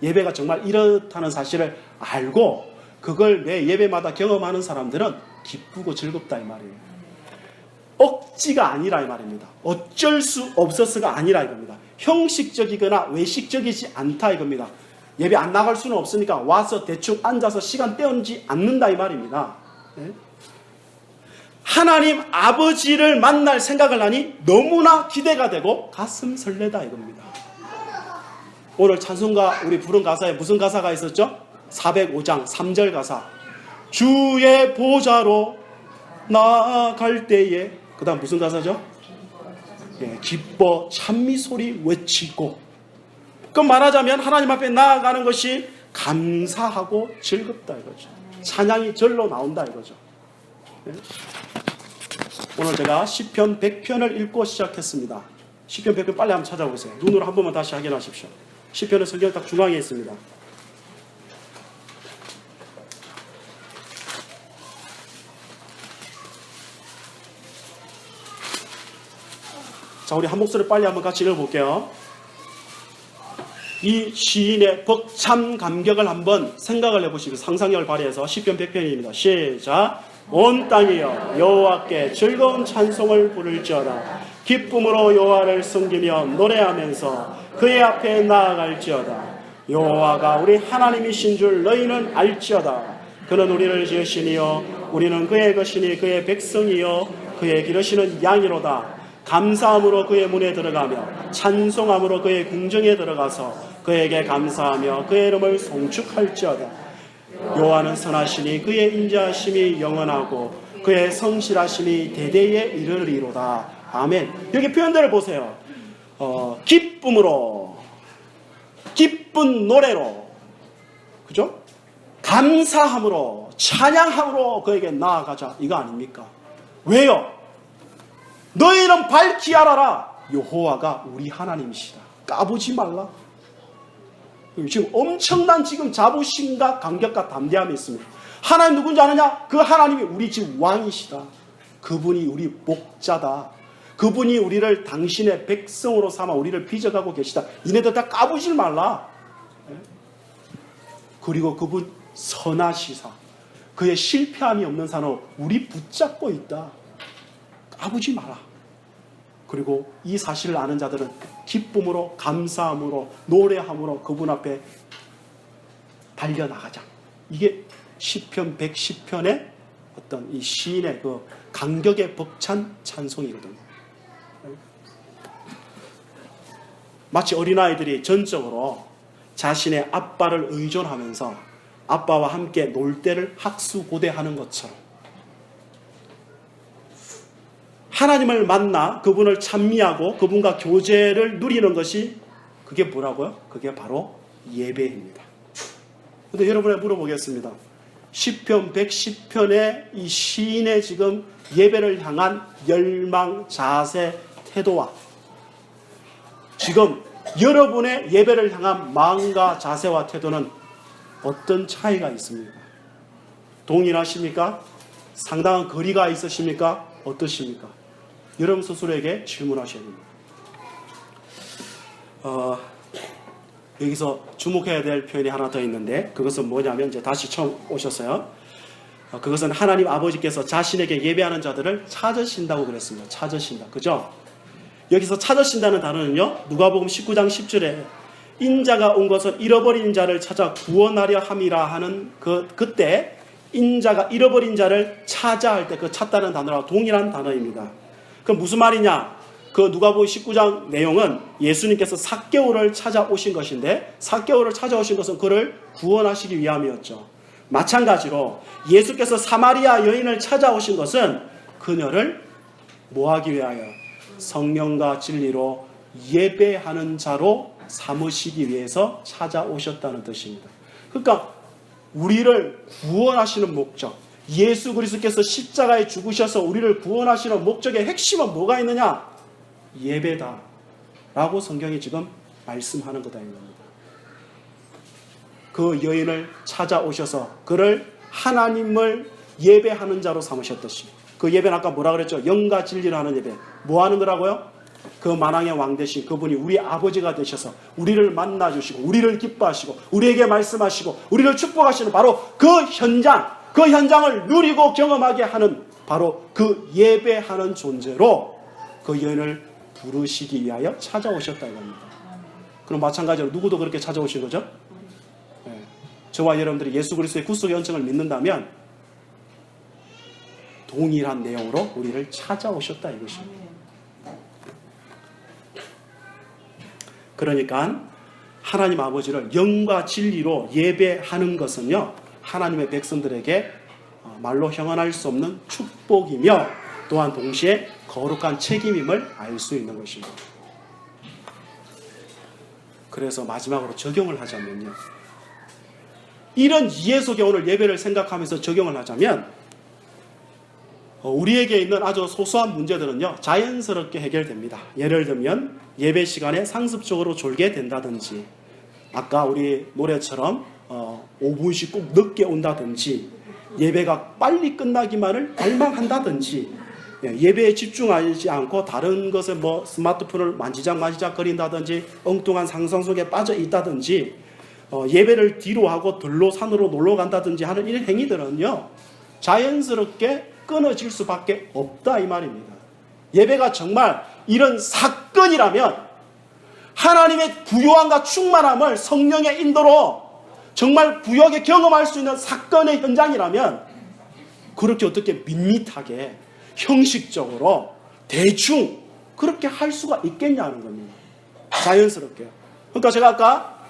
Speaker 1: 예배가 정말 이렇다는 사실을 알고 그걸 매 예배마다 경험하는 사람들은 기쁘고 즐겁다 이 말이에요. 억지가 아니라 이 말입니다. 어쩔 수 없어서가 아니라 이겁니다. 형식적이거나 외식적이지 않다 이겁니다. 예배 안 나갈 수는 없으니까 와서 대충 앉아서 시간 때우지 않는다 이 말입니다. 하나님 아버지를 만날 생각을 하니 너무나 기대가 되고 가슴 설레다 이겁니다. 오늘 찬송가 우리 부른 가사에 무슨 가사가 있었죠? 405장 3절 가사. 주의 보좌로 나아갈 때에 그 다음 무슨 가사죠? 기뻐 찬미 소리 외치고. 그럼 말하자면 하나님 앞에 나아가는 것이 감사하고 즐겁다 이거죠. 찬양이 절로 나온다 이거죠. 오늘 제가 시편 100편을 읽고 시작했습니다. 시편 100편 빨리 한번 찾아보세요. 눈으로 한 번만 다시 확인하십시오. 시편은 성경 딱 중앙에 있습니다. 자, 우리 한 목소리 빨리 한번 같이 읽어볼게요. 이 시인의 벅찬 감격을 한번 생각을 해보시고 상상력을 발휘해서 시편 100편입니다. 시작. 온 땅이여 여호와께 즐거운 찬송을 부를지어다. 기쁨으로 여호와를 섬기며 노래하면서 그의 앞에 나아갈지어다. 여호와가 우리 하나님이신 줄 너희는 알지어다. 그는 우리를 지으시니요 우리는 그의 것이니 그의 백성이요 그의 기르시는 양이로다. 감사함으로 그의 문에 들어가며 찬송함으로 그의 궁정에 들어가서 그에게 감사하며 그의 이름을 송축할지어다. 여호와는 선하시니 그의 인자하심이 영원하고 그의 성실하심이 대대에 이르리로다. 아멘. 여기 표현들을 보세요. 기쁨으로, 기쁜 노래로, 그죠? 감사함으로, 찬양함으로 그에게 나아가자. 이거 아닙니까? 왜요? 너희는 밝히 알아라. 여호와가 우리 하나님이시다. 까부지 말라. 지금 엄청난 지금 자부심과 감격과 담대함이 있습니다. 하나님 누군지 아느냐? 그 하나님이 우리 집 왕이시다. 그분이 우리 목자다. 그분이 우리를 당신의 백성으로 삼아 우리를 빚어가고 계시다. 이네들 다 까부질 말라. 그리고 그분 선하시사. 그의 실패함이 없는 산업 우리 붙잡고 있다. 까부지 마라. 그리고 이 사실을 아는 자들은 기쁨으로 감사함으로 노래함으로 그분 앞에 달려나가자. 이게 시편 110편의 어떤 이 시인의 그 감격에 벅찬 찬송이거든요. 마치 어린아이들이 전적으로 자신의 아빠를 의존하면서 아빠와 함께 놀 때를 학수고대하는 것처럼 하나님을 만나 그분을 찬미하고 그분과 교제를 누리는 것이 그게 뭐라고요? 그게 바로 예배입니다. 근데 여러분에 물어보겠습니다. 시편 110편의 이 시인의 지금 예배를 향한 열망, 자세, 태도와 지금 여러분의 예배를 향한 마음과 자세와 태도는 어떤 차이가 있습니까? 동일하십니까? 상당한 거리가 있으십니까? 어떠십니까? 여러분 스스로에게 질문하셔야 됩니다. 여기서 주목해야 될 표현이 하나 더 있는데 그것은 뭐냐면 이제 다시 처음 오셨어요. 그것은 하나님 아버지께서 자신에게 예배하는 자들을 찾으신다고 그랬습니다. 찾으신다. 그죠? 여기서 찾으신다는 단어는요. 누가복음 19장 10절에 인자가 온 것은 잃어버린 자를 찾아 구원하려 함이라 하는 그때 인자가 잃어버린 자를 찾아 할 때 그 찾다는 단어랑 동일한 단어입니다. 그럼 무슨 말이냐? 그 누가복음 19장 내용은 예수님께서 삭개오를 찾아오신 것인데 삭개오를 찾아오신 것은 그를 구원하시기 위함이었죠. 마찬가지로 예수께서 사마리아 여인을 찾아오신 것은 그녀를 뭐하기 위하여? 성령과 진리로 예배하는 자로 삼으시기 위해서 찾아오셨다는 뜻입니다. 그러니까 우리를 구원하시는 목적, 예수 그리스도께서 십자가에 죽으셔서 우리를 구원하시는 목적의 핵심은 뭐가 있느냐? 예배다 라고 성경이 지금 말씀하는 거다 이겁니다. 그 여인을 찾아오셔서 그를 하나님을 예배하는 자로 삼으셨듯이 그 예배는 아까 뭐라 그랬죠? 영과 진리로 하는 예배. 뭐 하는 거라고요? 그 만왕의 왕 되신 그분이 우리 아버지가 되셔서 우리를 만나주시고 우리를 기뻐하시고 우리에게 말씀하시고 우리를 축복하시는 바로 그 현장, 그 현장을 누리고 경험하게 하는 바로 그 예배하는 존재로 그 여인을 부르시기 위하여 찾아오셨다 이겁니다. 그럼 마찬가지로 누구도 그렇게 찾아오신 거죠? 네. 저와 여러분들이 예수 그리스도의 구속의恩청을 믿는다면 동일한 내용으로 우리를 찾아오셨다 이것입니다. 그러니까 하나님 아버지를 영과 진리로 예배하는 것은요 하나님의 백성들에게 말로 형언할 수 없는 축복이며 또한 동시에 거룩한 책임임을 알 수 있는 것입니다. 그래서 마지막으로 적용을 하자면요. 이런 이해 속에 오늘 예배를 생각하면서 적용을 하자면 우리에게 있는 아주 소소한 문제들은요. 자연스럽게 해결됩니다. 예를 들면 예배 시간에 상습적으로 졸게 된다든지 아까 우리 노래처럼 5분씩 꼭 늦게 온다든지 예배가 빨리 끝나기만을 갈망한다든지 예배에 집중하지 않고 다른 것에 뭐 스마트폰을 만지작 거린다든지 엉뚱한 상상 속에 빠져 있다든지 예배를 뒤로 하고 들로 산으로 놀러 간다든지 하는 이런 행위들은요 자연스럽게 끊어질 수밖에 없다 이 말입니다. 예배가 정말 이런 사건이라면 하나님의 부요함과 충만함을 성령의 인도로 정말 부요하게 경험할 수 있는 사건의 현장이라면 그렇게 어떻게 밋밋하게 형식적으로 대충 그렇게 할 수가 있겠냐는 겁니다. 자연스럽게. 그러니까 제가 아까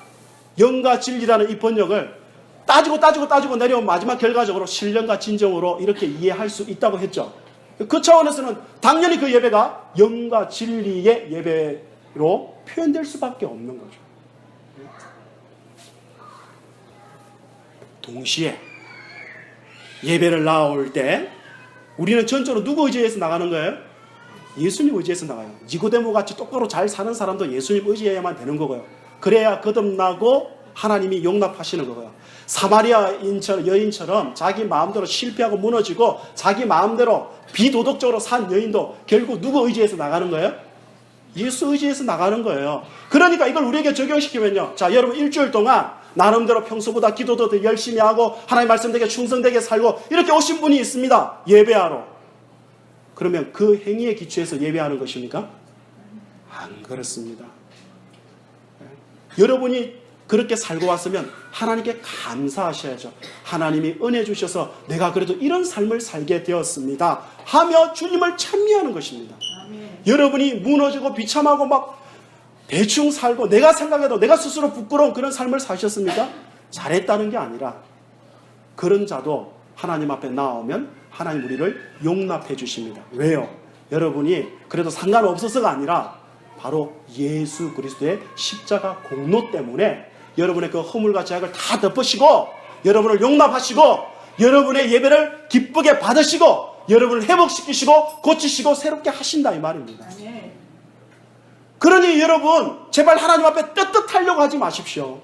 Speaker 1: 영과 진리라는 이 번역을 따지고 내려온 마지막 결과적으로 신령과 진정으로 이렇게 이해할 수 있다고 했죠. 그 차원에서는 당연히 그 예배가 영과 진리의 예배로 표현될 수밖에 없는 거죠. 동시에 예배를 나올 때 우리는 전적으로 누구 의지해서 나가는 거예요? 예수님 의지해서 나가요. 니고데모 같이 똑바로 잘 사는 사람도 예수님 의지해야만 되는 거고요. 그래야 거듭나고 하나님이 용납하시는 거고요. 사마리아 여인처럼 자기 마음대로 실패하고 무너지고 자기 마음대로 비도덕적으로 산 여인도 결국 누구 의지해서 나가는 거예요? 예수 의지해서 나가는 거예요. 그러니까 이걸 우리에게 적용시키면요. 자, 여러분 일주일 동안 나름대로 평소보다 기도도 더 열심히 하고 하나님 말씀되게 충성되게 살고 이렇게 오신 분이 있습니다. 예배하러. 그러면 그 행위에 기초해서 예배하는 것입니까? 안 그렇습니다. 여러분이 그렇게 살고 왔으면 하나님께 감사하셔야죠. 하나님이 은혜 주셔서 내가 그래도 이런 삶을 살게 되었습니다 하며 주님을 찬미하는 것입니다. 여러분이 무너지고 비참하고 막 대충 살고 내가 생각해도 내가 스스로 부끄러운 그런 삶을 사셨습니까? 잘했다는 게 아니라 그런 자도 하나님 앞에 나오면 하나님 우리를 용납해 주십니다. 왜요? 여러분이 그래도 상관없어서가 아니라 바로 예수 그리스도의 십자가 공로 때문에 여러분의 그 허물과 죄악을 다 덮으시고 여러분을 용납하시고 여러분의 예배를 기쁘게 받으시고 여러분을 회복시키시고 고치시고 새롭게 하신다 이 말입니다. 그러니 여러분 제발 하나님 앞에 떳떳하려고 하지 마십시오.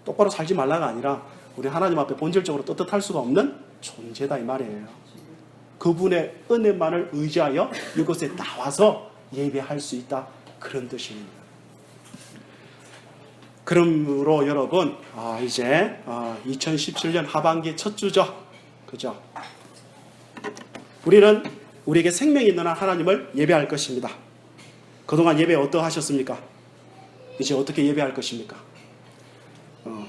Speaker 1: 똑바로 살지 말라가 아니라 우리 하나님 앞에 본질적으로 떳떳할 수가 없는 존재다 이 말이에요. 그분의 은혜만을 의지하여 이곳에 나와서 예배할 수 있다 그런 뜻입니다. 그러므로 여러분 이제 2017년 하반기 첫 주죠. 그죠? 우리는 우리에게 생명이 있는 한 하나님을 예배할 것입니다. 그동안 예배 어떠하셨습니까? 이제 어떻게 예배할 것입니까?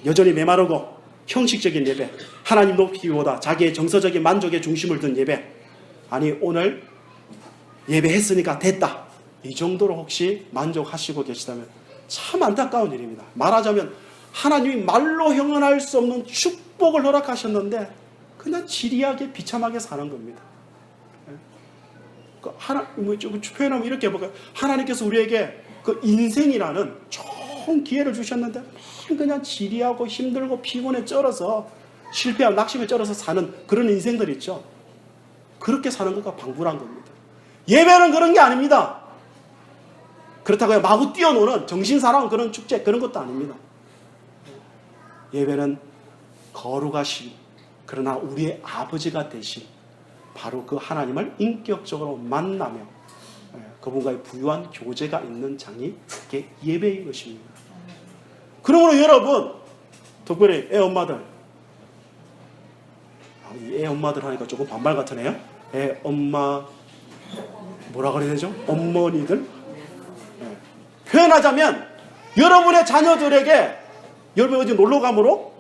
Speaker 1: 여전히 메마르고 형식적인 예배, 하나님 높이기보다 자기의 정서적인 만족에 중심을 둔 예배, 아니 오늘 예배했으니까 됐다 이 정도로 혹시 만족하시고 계시다면 참 안타까운 일입니다. 말하자면 하나님이 말로 형언할 수 없는 축복을 허락하셨는데 그냥 지리하게 비참하게 사는 겁니다. 표현하면 이렇게 해볼까요? 하나님께서 우리에게 그 인생이라는 좋은 기회를 주셨는데 그냥 지리하고 힘들고 피곤에 쩔어서 실패하고 낙심에 쩔어서 사는 그런 인생들 있죠. 그렇게 사는 것과 방불한 겁니다. 예배는 그런 게 아닙니다. 그렇다고 마구 뛰어노는 정신사나운 그런 축제 그런 것도 아닙니다. 예배는 거룩하신 그러나 우리의 아버지가 되신 바로 그 하나님을 인격적으로 만나며 그분과의 부유한 교제가 있는 장이 그게 예배인 것입니다. 그러므로 여러분 특별히 애 엄마들 이 애 엄마들 하니까 조금 반말 같으네요. 애 엄마 뭐라 그래야 되죠? 어머니들 표현하자면 여러분의 자녀들에게 여러분 어디 놀러감으로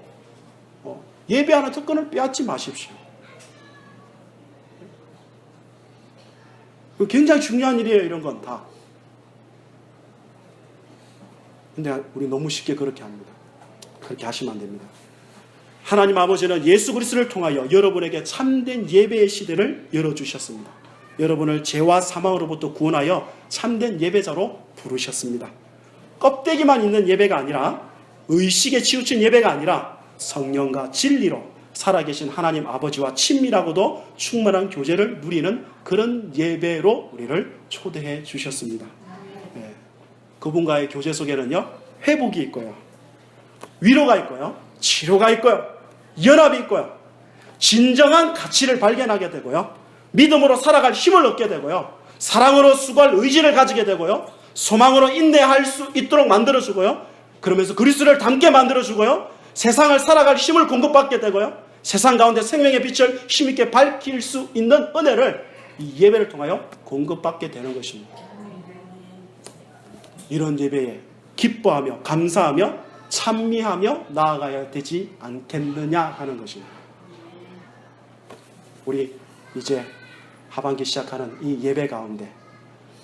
Speaker 1: 예배하는 특권을 빼앗지 마십시오. 굉장히 중요한 일이에요. 이런 건 다. 근데 우리 너무 쉽게 그렇게 합니다. 그렇게 하시면 안 됩니다. 하나님 아버지는 예수 그리스도를 통하여 여러분에게 참된 예배의 시대를 열어주셨습니다. 여러분을 죄와 사망으로부터 구원하여 참된 예배자로 부르셨습니다. 껍데기만 있는 예배가 아니라 의식에 치우친 예배가 아니라 성령과 진리로 살아계신 하나님 아버지와 친밀하고도 충만한 교제를 누리는 그런 예배로 우리를 초대해 주셨습니다. 그분과의 교제 속에는요 회복이 있고요 위로가 있고요 치료가 있고요 연합이 있고요 진정한 가치를 발견하게 되고요 믿음으로 살아갈 힘을 얻게 되고요 사랑으로 수고할 의지를 가지게 되고요 소망으로 인내할 수 있도록 만들어주고요 그러면서 그리스도를 닮게 만들어주고요 세상을 살아갈 힘을 공급받게 되고요 세상 가운데 생명의 빛을 힘있게 밝힐 수 있는 은혜를 이 예배를 통하여 공급받게 되는 것입니다. 이런 예배에 기뻐하며 감사하며 찬미하며 나아가야 되지 않겠느냐 하는 것입니다. 우리 이제 하반기 시작하는 이 예배 가운데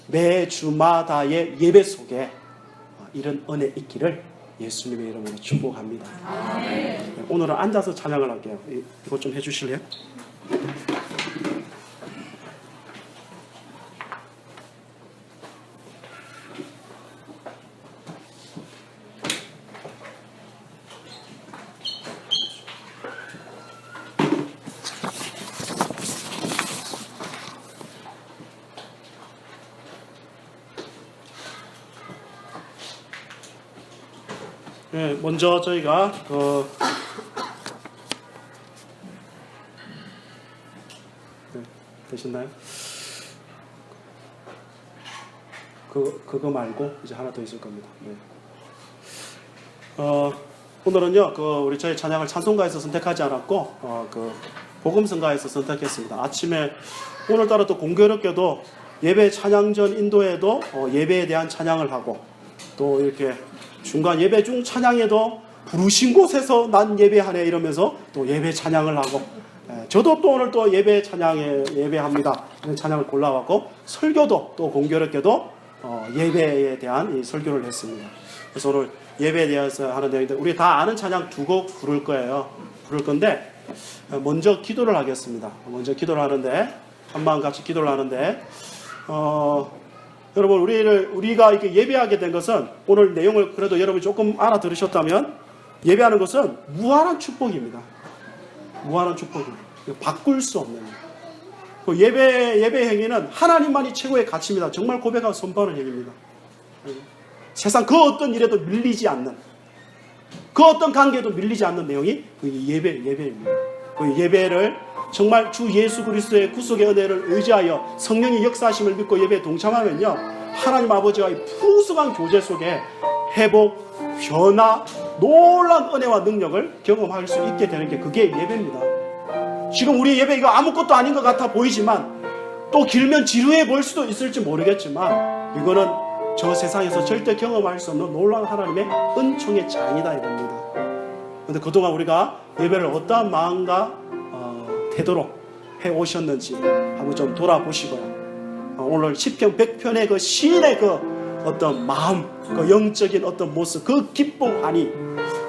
Speaker 1: 매주마다의 예배 속에 이런 은혜 있기를 예수님의 이름으로 축복합니다. 아멘. 오늘은 앉아서 찬양을 할게요. 이거 좀 해주실래요? 네, 먼저 저희가 되셨나요? 그거 말고 이제 하나 더 있을 겁니다. 네. 오늘은요, 우리 저희 찬양을 찬송가에서 선택하지 않았고, 복음성가에서 선택했습니다. 아침에 오늘따라 또 공교롭게도 예배 찬양 전 인도에도 예배에 대한 찬양을 하고 또 이렇게 중간 예배 중 찬양에도 부르신 곳에서 난 예배하네 이러면서 또 예배 찬양을 하고, 저도 또 오늘 또 예배 찬양에 예배합니다. 찬양을 골라왔고, 설교도 또 공교롭게도 예배에 대한 이 설교를 했습니다. 그래서 오늘 예배에 대해서 하는 내용인데, 우리 다 아는 찬양 두 곡 부를 거예요. 부를 건데, 먼저 기도를 하겠습니다. 먼저 기도를 하는데, 한마음 같이 기도를 하는데, 여러분, 우리가 이렇게 예배하게 된 것은, 오늘 내용을 그래도 여러분이 조금 알아들으셨다면, 예배하는 것은 무한한 축복입니다. 무한한 축복입니다. 바꿀 수 없는. 그 예배 행위는 하나님만이 최고의 가치입니다. 정말 고백하고 선포하는 행위입니다. 세상 그 어떤 일에도 밀리지 않는, 그 어떤 관계에도 밀리지 않는 내용이 그 예배입니다. 그 예배를 정말 주 예수 그리스도의 구속의 은혜를 의지하여 성령의 역사하심을 믿고 예배에 동참하면요, 하나님 아버지와의 풍성한 교제 속에 회복, 변화, 놀라운 은혜와 능력을 경험할 수 있게 되는 게 그게 예배입니다. 지금 우리 예배 이거 아무것도 아닌 것 같아 보이지만, 또 길면 지루해 보일 수도 있을지 모르겠지만, 이거는 저 세상에서 절대 경험할 수 없는 놀라운 하나님의 은총의 장이다 이겁니다. 그런데 그동안 우리가 예배를 어떠한 마음과 태도로 해오셨는지 한번 좀 돌아보시고요. 오늘 시편 100편의 그 시인의 그 어떤 마음, 그 영적인 어떤 모습, 그 기쁨하니,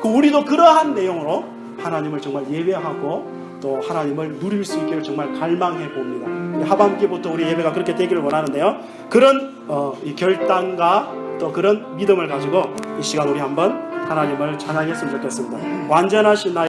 Speaker 1: 우리도 그러한 내용으로 하나님을 정말 예배하고 또 하나님을 누릴 수 있기를 정말 갈망해 봅니다. 하반기부터 우리 예배가 그렇게 되기를 원하는데요. 그런 이 결단과 또 그런 믿음을 가지고 이 시간 우리 한번 하나님을 찬양했으면 좋겠습니다. 완전하신 나의